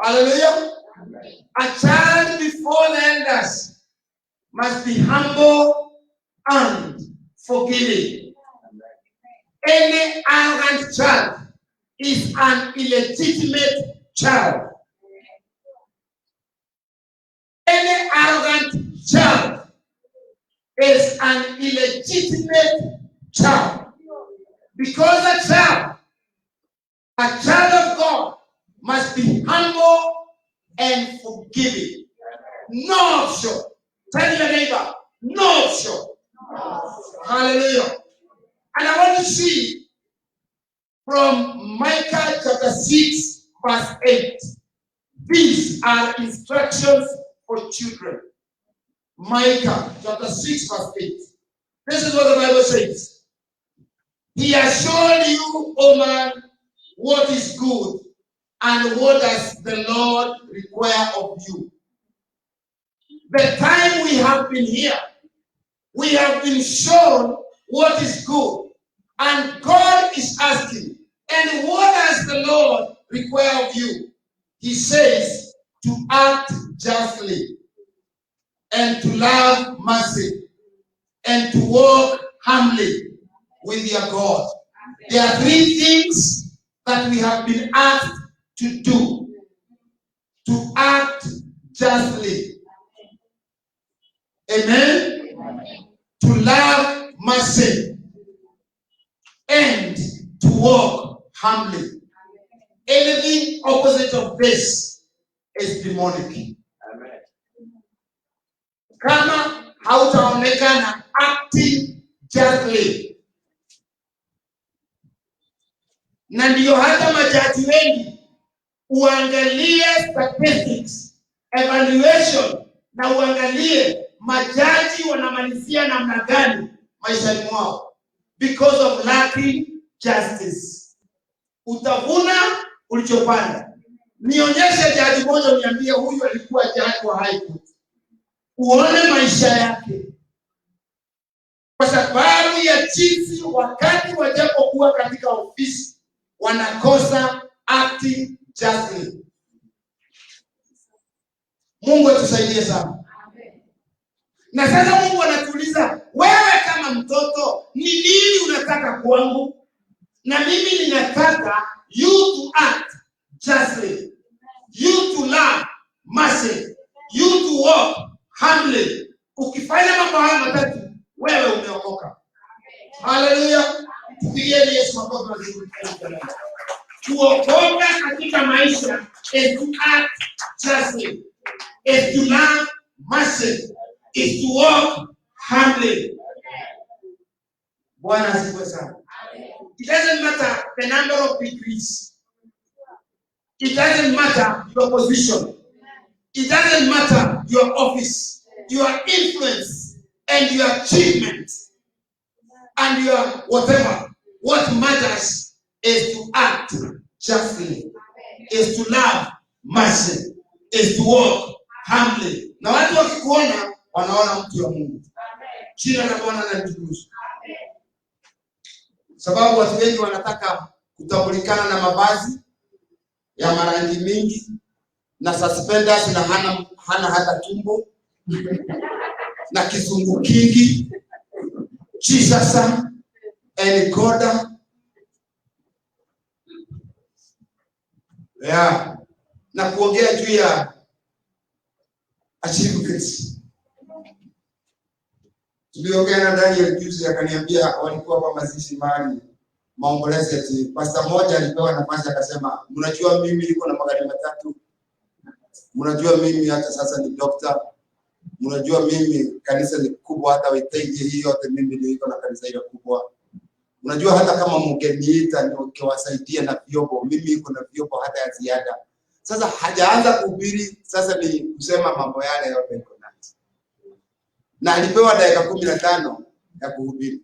Hallelujah. Amen. A child before the elders must be humble and forgiving. Amen. Any arrogant child is an illegitimate child. Any arrogant child is an illegitimate child. Because a child of God, must be humble and forgiving. No option. Tell your neighbor, no option. Hallelujah. And I want to see from Micah chapter 6, verse 8. These are instructions for children. Micah chapter 6, verse 8. This is what the Bible says.
He has shown you, O man, what is good and what does the Lord require of you. The time we have been here, we have been shown what is good. And God is asking, and what does the Lord require of you? He says to act justly and to love mercy and to walk humbly with your God. There are three things that we have been asked to do. To act justly. Amen? To love mercy and to walk humbly. Anything opposite of this is demonic. Kama hautaonekana acting justly. Na ndiyo hata majaji wengi uangalie statistics, evaluation, na uangalie majaji wanamalizia namna gani maishani mwao, because of lacking justice. Utavuna ulichopanda. Nionyeshe jaji moja uniambie huyu alikuwa jaji wa high court, uone maisha yake, kwa sababu ya jinsi wakati wajapokuwa katika ofisi wanakosa acting justly. Mungu atusaidie sana. Na sasa Mungu anatuuliza, wewe kama mtoto, ni nini unataka kwangu? Na mimi ninataka you to act justly, you to love mercy, you to walk humbly. Ukifanya mambo haya matatu, wewe umeokoka. Hallelujah. Tupigieni Yesu makofi mazuri. Kuokoka katika maisha is to act justly, is to love mercy, is to walk humbly. Bwana asifiwe sana. It doesn't matter the number of degrees. It doesn't matter your position. It doesn't matter your office, your influence, and your achievement, and your whatever. What matters is to act justly, is to love mercy, is to walk humbly. Na watu wakikuona wanaona mtu wa Mungu. Jina la Bwana na litukuzwe. Sababu watu wengi wanataka kutambulikana na mavazi ya marangi mingi na suspenders na hana hata tumbo na kizungu kingi, chisasa enikoda. Yeah. Na kuongea juu ya achievements. Tuliongea na Daniel juzi, akaniambia walikuwa kwa mazishi mahali maombolezi ati pastor mmoja alipewa nafasi akasema, mnajua mimi niko na magari matatu, mnajua mimi hata sasa ni doctor, mnajua mimi kanisa ni kubwa, hata wetenge hii yote mimi niko na kanisa hilo kubwa, mnajua hata kama mngeniita nikiwasaidia na vyombo, mimi niko na vyombo hata ya ziada. Sasa hajaanza kuhubiri, sasa ni kusema mambo yale yote iko nayo. Na alipewa dakika 15 ya kuhubiri.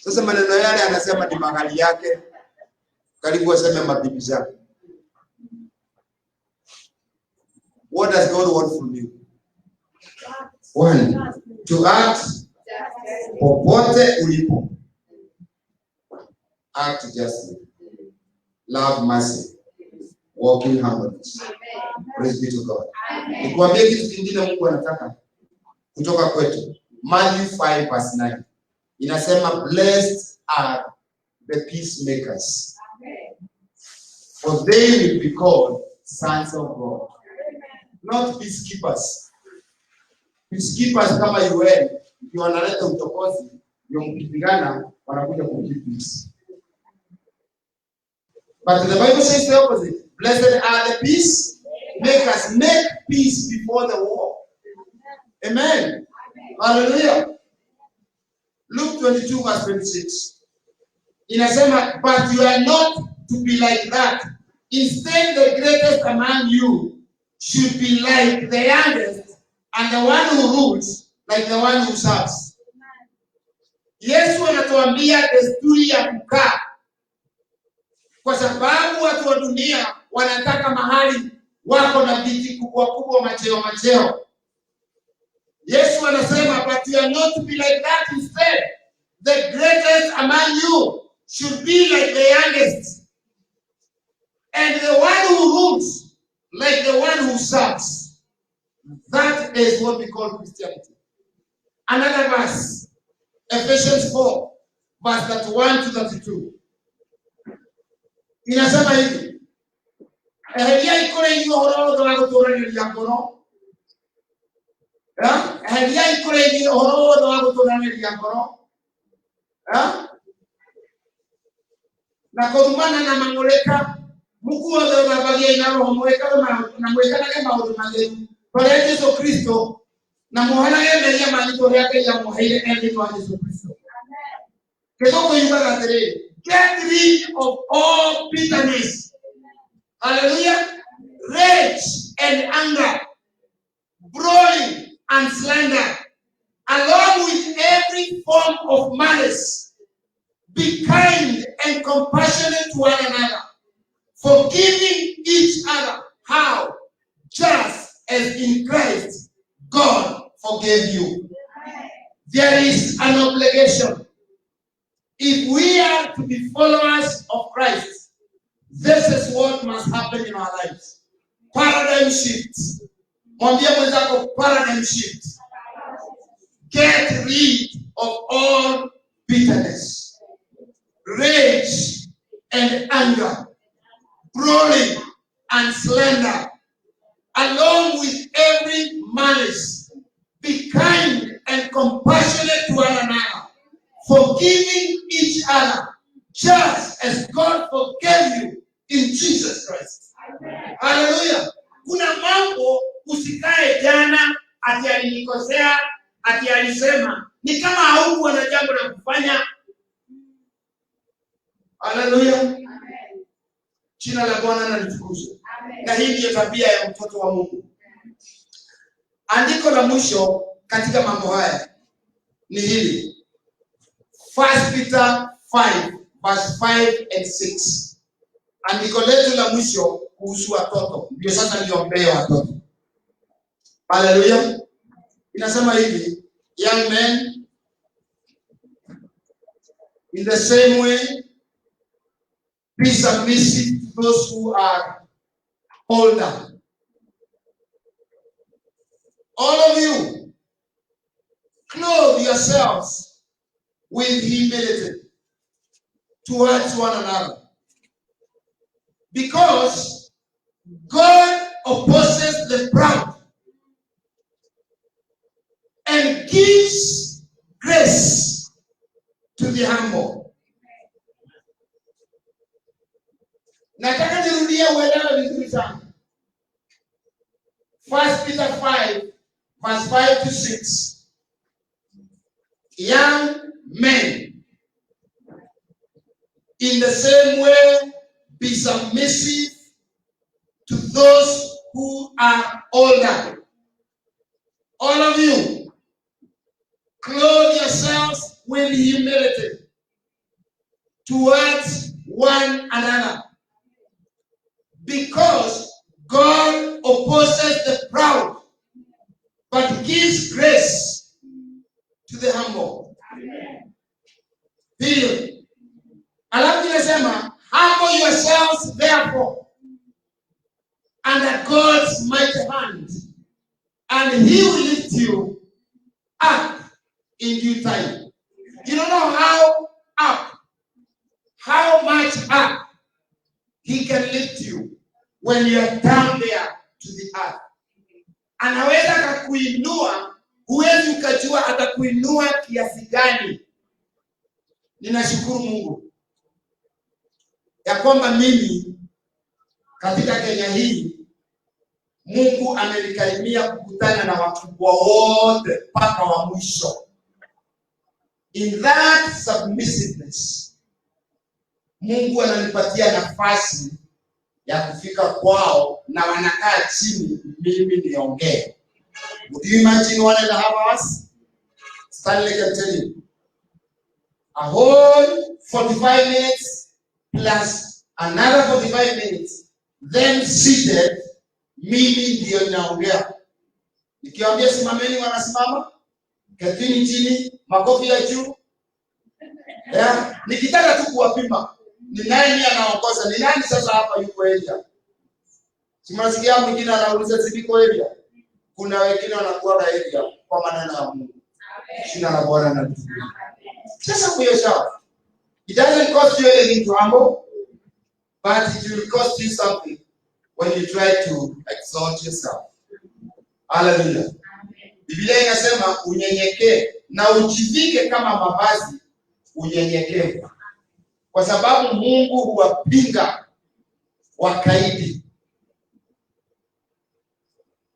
Sasa maneno yale anasema ni magari yake, karibu aseme mabibi zake. What does God want from you? One, to act popote ulipo. Act justly. Love mercy. Walking humbleness. Praise be to God. Nikwambie kitu kingine Mungu anataka kutoka kwetu. Matthew 5 verse 9. Inasema, blessed are the peacemakers, for they will be called sons of God. Not peacekeepers. Peacekeepers kama UN, ndio wanaleta utokozi, ndio mkipigana wanakuja kukeep peace. But the Bible says the opposite. Blessed are the peacemakers. Make peace before the war. Amen. Hallelujah. Luke 22 verse 26. Inasema, but you are not to be like that. Instead, the greatest among you should be like the youngest, and the one who rules like the one who serves. Yesu anatuambia desturi ya kukaa, kwa sababu watu wa dunia wanataka mahali wako na viti kubwa kubwa, macheo. Yesu anasema, but you are not to be like that. Instead, the greatest among you should be like the youngest, and the one who rules like the one who serves. That is what we call Christianity. Another verse, Ephesians 4, verse 31 to 32. Inasema hivi, eheria ikore hiyo horo wa guturaniria ngoro. Eheria ikore hiyo horo wa guturaniria ngoro. Na kurumana na mangoleka mukuo de babagia ina roho mweka na mweka na maundu matheru kwa Yesu Kristo na muhana yeye ya manito yake ya muhaire ende kwa Yesu Kristo. Ketoko yuga gatere, get rid of all bitterness, hallelujah, rage and anger, brawling and slander, along with every form of malice. Be kind and compassionate to one another, forgiving each other. How? Just as in Christ God forgave you. There is an obligation. If we are to be followers of Christ, this is what must happen in our lives. Paradigm shift. Mwambie mwenzako, paradigm shift. Get rid of all bitterness, rage and anger, brawling and slander, along with every malice. Be kind and compassionate to one another, forgiving each other, just as God forgave you in Jesus Christ. Amen. Hallelujah. Kuna mambo usikae jana ati alinikosea, ati alisema, ni kama haukuwa na jambo la kufanya. Hallelujah. Amen. Jina la Bwana na litukuzwe. Na hii ndiyo tabia ya mtoto wa Mungu. Andiko la mwisho katika mambo haya ni hili. 1 Peter 5 verse 5 and 6. Andiko letu la mwisho kuhusu watoto. Ndio sasa niombee watoto. Hallelujah. Inasema hivi, young men, in the same way, be submissive to those who are older. All of you, clothe yourselves with humility towards one another, because God opposes the proud and gives grace to the humble. Nataka nirudie uelewe vizuri sana. 1 Peter 5 verse 5 to 6. Young men, in the same way, be submissive to those who are older. All of you, clothe yourselves with humility towards one another, because God opposes the proud, but gives grace to the humble. Period. Alafu inasema, humble yourselves therefore under God's mighty hand, and He will lift you up in due time. You don't know how up, how much up He can lift you when you are down there to the earth. Anaweza kukuinua, huwezi ukajua atakuinua kiasi gani. Ninashukuru Mungu ya kwamba mimi katika Kenya hii Mungu amenikarimia kukutana na wakubwa wote mpaka wa mwisho. In that submissiveness, Mungu ananipatia nafasi ya kufika kwao na wanakaa chini mimi niongee. Would you imagine 1.5 hours? Stanley can tell you. a whole 45 minutes plus another 45 minutes, then seated, mimi ndio ninaongea. Nikiwaambia simameni, wanasimama, ketini chini, makofi ya juu. Nikitaka tu kuwapima ni nani anaongoza, ni nani sasa hapa yuko area. Simasikia mwingine anauliza ziko area. Kuna wengine wanakuwa area kwa maneno ya Mungu. Jina la Bwana na litukuzwe. Just for yourself. It doesn't cost you anything to humble, but it will cost you something when you try to exalt yourself. Hallelujah. Biblia inasema unyenyekee na ujivike kama mavazi unyenyekevu. Kwa sababu Mungu huwapinga wakaidi.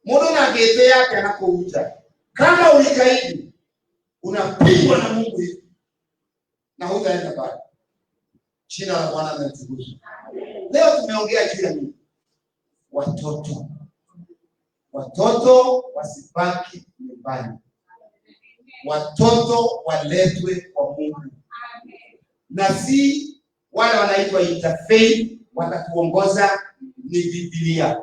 Mungu na gete yake anapouja. Kama ulikaidi, unapingwa na Mungu hivi. Na hutaenda bali. Jina la Bwana na litukuzwe. Leo tumeongea juu ya nini? Watoto. Watoto wasibaki nyumbani. Watoto waletwe kwa Mungu. Na si wale wanaitwa interfaith watatuongoza, ni Biblia.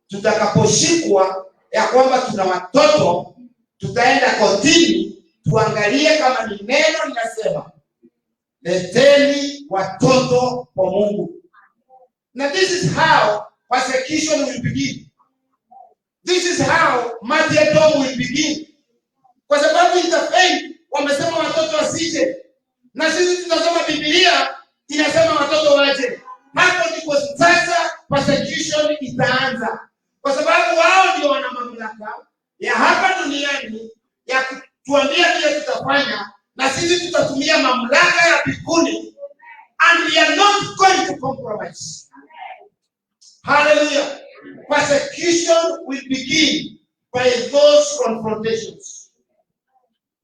Tutakaposhikwa ya kwamba tuna watoto, tutaenda kotini tuangalie kama ni neno linasema leteni watoto kwa Mungu. Na this is how persecution will begin. This is how martyrdom will begin. Kwa sababu interfaith wamesema watoto wasije. Na sisi tunasema Biblia inasema watoto waje. Hapo ndipo sasa persecution itaanza. Kwa sababu wao ndio wana mamlaka ya hapa duniani ya kutuambia kile tutafanya, na sisi tutatumia mamlaka ya mbinguni, and we are not going to compromise. Hallelujah. Persecution will begin by those confrontations.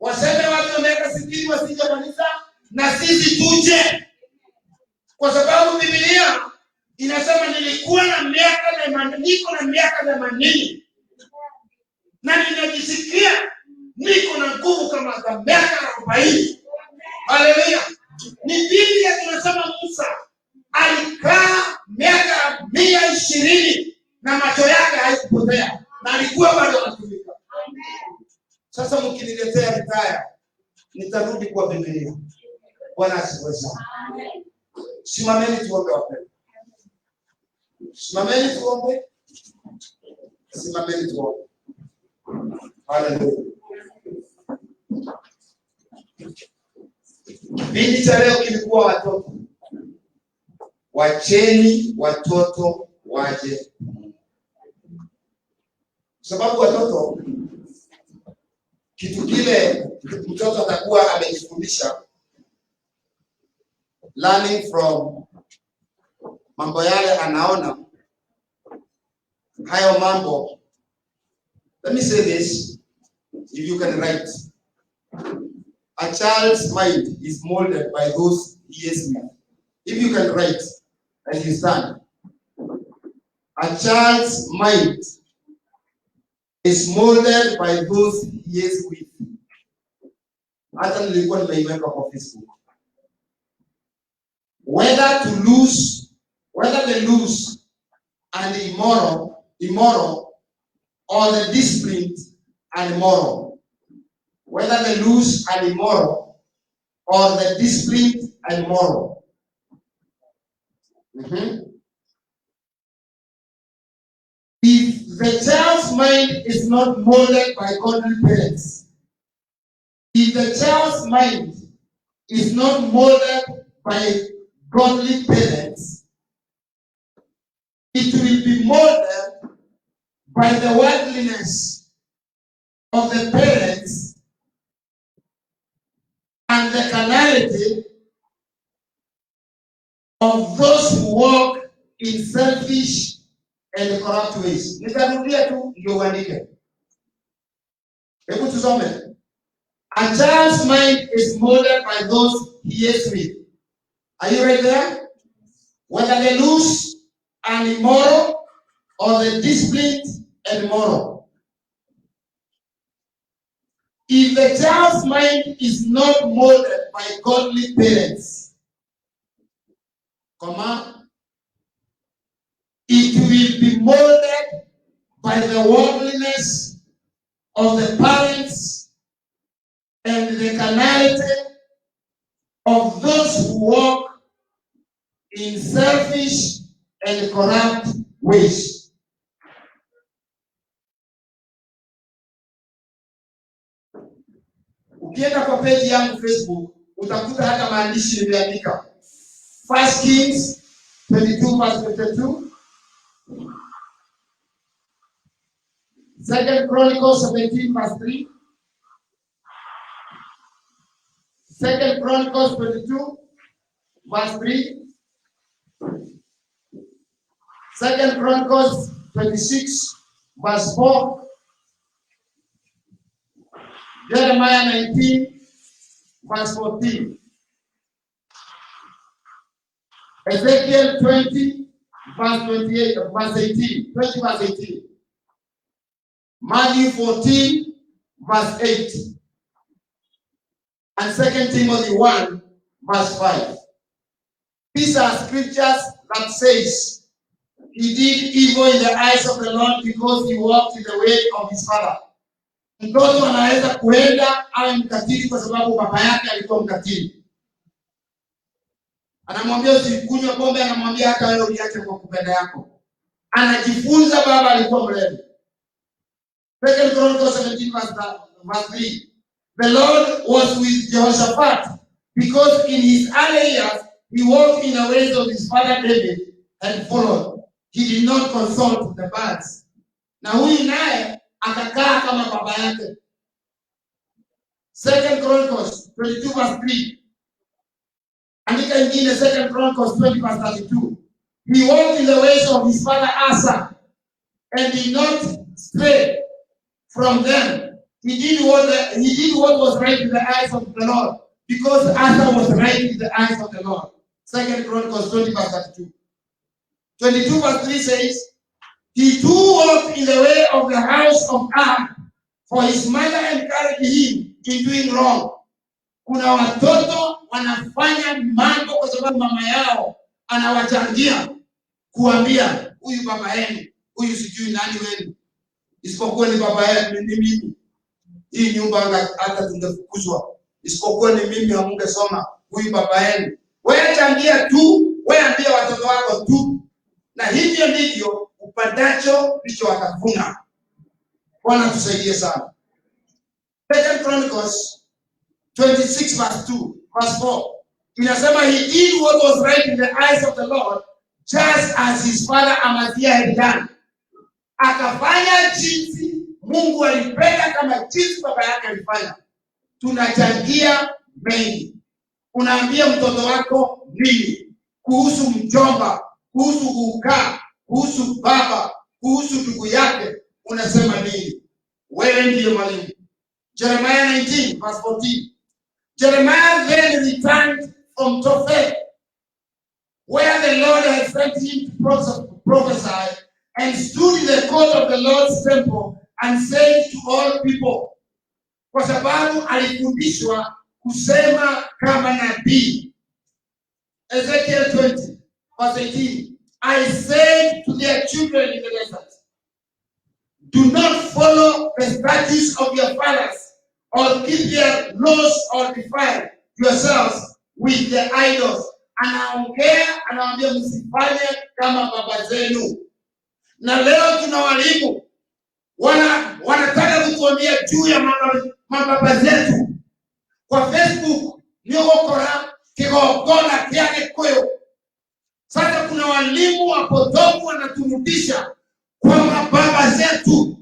Waseme watu wa miaka 60 wasije kanisa na sisi tuje. Kwa sababu Biblia inasema niko na miaka 80 na ninajisikia niko na nguvu kama za miaka 40. Haleluya. Ni Biblia tunasema Musa alikaa miaka 120 na macho yake haikupotea na alikuwa bado anatumika. Sasa mkiniletea ritaya nitarudi kwa Biblia. Bwana asifiwe sana. Simameni tuombe wapendwa. Simameni tuombe. Simameni tuombe. Haleluya. Kipindi cha leo kilikuwa watoto. Wacheni watoto waje. Sababu watoto, kitu kile mtoto atakuwa amejifundisha, learning from mambo yale anaona, hayo mambo. Let me say this, if you can write. A child's mind is molded by those he is with. If you can write as you stand. A child's mind is molded by those he is with. Hata nilikuwa nimeiweka kwa Facebook. Whether they lose and immoral, or the disciplined and immoral. Whether they lose and immoral, or the disciplined and moral. If the child's mind is not molded by godly parents, if the child's mind is not molded by godly parents, it will be molded by the worldliness of the parents and the carnality of those who walk in selfish and corrupt ways. Nitarudia tu ndio uandike. Hebu tusome. A child's mind is molded by those he is with. Are you right there? Whether they loose and immoral, or the disciplined and moral. if the child's mind is not molded by godly parents, it will be molded by the worldliness of the parents and the carnality of those who walk in selfish and corrupt ways. Ukienda kwa page yangu Facebook, utakuta hata maandishi nimeandika 1 Kings 22 verse 52, 2 Chronicles 17 verse 3, 2 Chronicles 22 verse 3, 2 Chronicles 26 verse 4, Jeremiah 19 verse 14, Ezekiel 20 verse 28, verse 18, 20 verse 18, Matthew 14 verse 8, and 2 Timothy 1 verse 5. These are scriptures that says he did evil in the eyes of the Lord because he walked in the way of his father. Mtoto anaweza kuenda awe mkatili kwa sababu baba yake alikuwa mkatili. Anamwambia usikunywe pombe, anamwambia hata wewe uliache kwa kupenda yako. Anajifunza baba alikuwa mlevi. 2 Chronicles 17 verse 3. The Lord was with Jehoshaphat because in his early years he walked in the ways of his father David and followed. He did not consult the birds. Na huyu naye akakaa kama baba yake. 2 Chronicles 22 verse 3. Andika ingine 2 Chronicles 20 verse 32. He walked in the ways of his father Asa and did not stray from them. He did what was right in the eyes of the Lord, because Asa was right in the eyes of the Lord. 2 Chronicles 20 verse 32. 22 verse 3 says, he too walked in the way of the house of Ahab, for his mother encouraged him in doing wrong. Kuna watoto wanafanya mambo kwa sababu mama yao anawachangia kuambia huyu baba yenu, huyu sijui nani wenu, isipokuwa ni baba yenu, ni mimi. Hii nyumba hata tungefukuzwa, isipokuwa ni mimi, hamungesoma, huyu baba yenu. Wewe changia tu, wewe ambia watoto wako tu, na hivyo ndivyo upandacho ndicho watavuna. Bwana tusaidie sana. 2 Chronicles 26 verse 2, verse 4. Inasema he did what was right in the eyes of the Lord, just as his father Amaziah had done. Akafanya jinsi Mungu alipenda kama jinsi baba yake alifanya. Tunachangia mengi. Unaambia mtoto wako nini? Kuhusu mjomba, kuhusu kukaa, kuhusu baba, kuhusu ndugu yake, unasema nini? Wewe ndiye mwalimu. Jeremiah 19 verse 14. Jeremiah then returned from Topheth, where the Lord had sent him to prophesy, and stood in the court of the Lord's temple and said to all people, kwa sababu alifundishwa kusema kama nabii. Ezekiel 20 verse 18. I said to their children in the desert, do not follow the statutes of your fathers, or keep their laws, or defile yourselves with the idols. Anawaambia msifanye kama baba zenu. Na leo tuna walimu wanataka kutuambia juu ya mababa zetu. Kwa Facebook niokora kigogona kiake koyo. Sasa kuna walimu wapotofu wanaturudisha kwa mababa zetu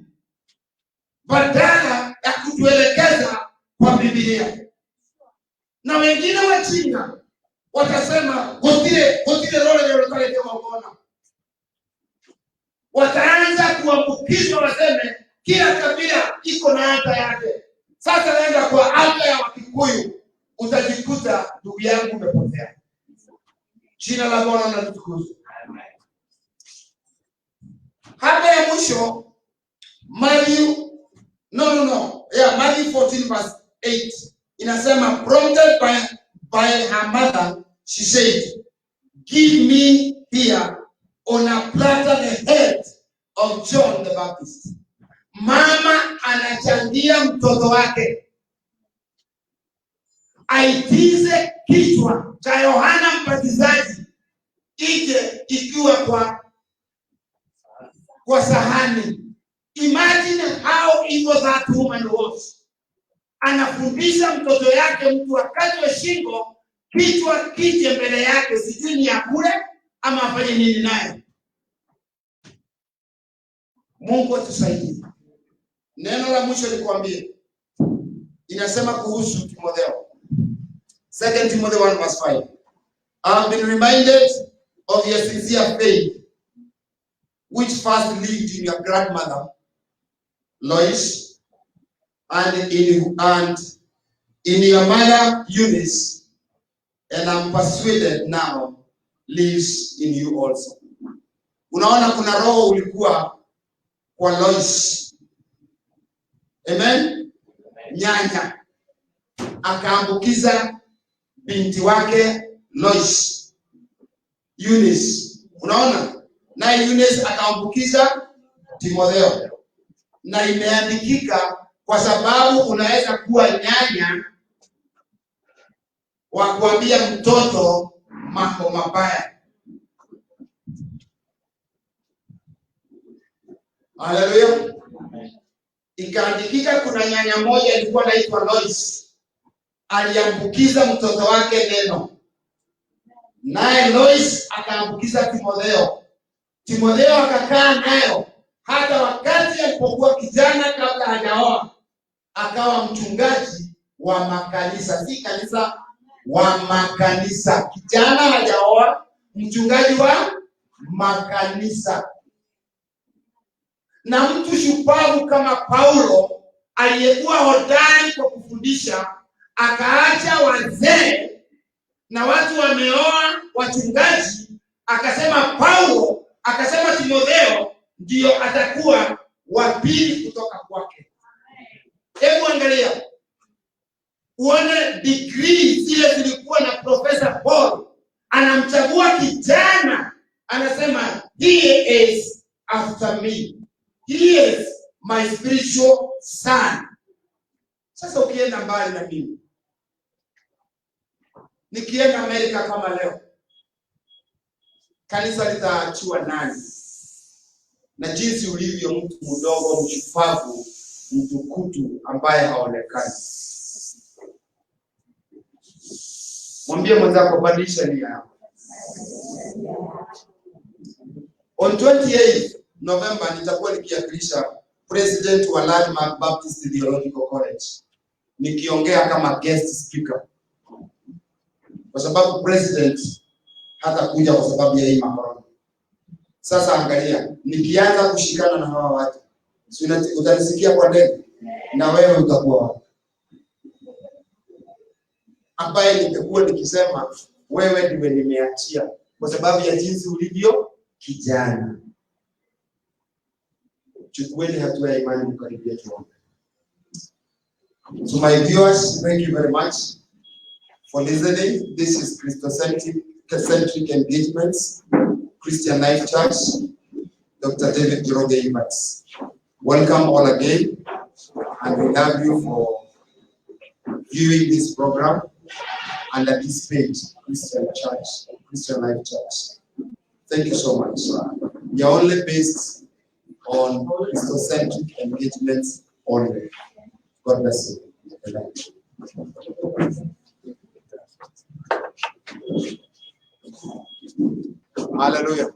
badala ya kutuelekeza kwa Biblia. Na wengine wachinga watasema kotile role yolokale kama. Wataanza kuambukizwa, waseme kila kabila iko na hata yake. Sasa naenda kwa hata ya Wakikuyu, utajikuta ndugu yangu umepotea. Jina la Bwana na litukuzwe. Hata ya mwisho Yeah, Matthew 14 verse 8. Inasema, prompted by her mother, she said, give me here on a platter the head of John the Baptist. Mama anachangia mtoto wake aitize kichwa cha Yohana Mbatizaji ije ikiwa kwa sahani. Imagine how evil that woman was. Anafundisha mtoto yake mtu akatwe shingo, kichwa kije mbele yake, sijui ni akule ama afanye nini naye. Mungu atusaidie. Neno la mwisho nikwambie. Inasema kuhusu Timotheo. 2 Timothy 1 verse 5. I have been reminded of your sincere faith, which first lived in your grandmother, Lois, and in your mother, Eunice, and I'm persuaded now lives in you also. Unaona kuna roho ulikuwa kwa Lois. Amen? Nyanya akaambukiza binti wake Lois, Eunice. Unaona? Na Eunice akaambukiza Timotheo. Na imeandikika kwa sababu unaweza kuwa nyanya wa kuambia mtoto mambo mabaya. Haleluya. Ikaandikika kuna nyanya moja alikuwa anaitwa Lois. Aliambukiza mtoto wake neno. Naye Lois akaambukiza Timotheo. Timotheo akakaa nayo hata wakati alipokuwa kijana kabla hajaoa, akawa mchungaji wa makanisa. Si kanisa, wa makanisa. Kijana hajaoa, mchungaji wa makanisa. Na mtu shupavu kama Paulo aliyekuwa hodari kwa kufundisha, akaacha wazee na watu wameoa wachungaji, akasema Paulo, akasema Timotheo ndio atakuwa wa pili kutoka kwake. Hebu angalia uone degree zile zilikuwa na Professor Paul. Anamchagua kijana, anasema he is after me, he is my spiritual son. Sasa ukienda mbali na mimi, nikienda Amerika kama leo, kanisa litaachiwa nani? Na jinsi ulivyo mtu mdogo, mshupavu, mtukutu ambaye haonekani. Mwambie mwenzako badilisha nia yako. On 28 November nitakuwa nikiwakilisha president wa Landmark Baptist Theological College, nikiongea kama guest speaker, kwa sababu president hata kuja kwa sababu ya hii makorona. Sasa angalia, nikianza kushikana na hawa watu, utanisikia kwa ndege, na wewe utakuwa wapi? Ambaye ningekuwa nikisema wewe ndiwe nimeachia kwa sababu ya jinsi ulivyo kijana. Chukueni hatua ya imani kukaribia tuombe. So my viewers, thank you very much for listening. This is Christocentric Engagements, Christian Life Church, Dr. David Njoroge Evans. Welcome all again, and we love you for viewing this program under this page, Christian Life Church. Thank you so much. We are only based on Christocentric engagements only. God bless you. Hallelujah.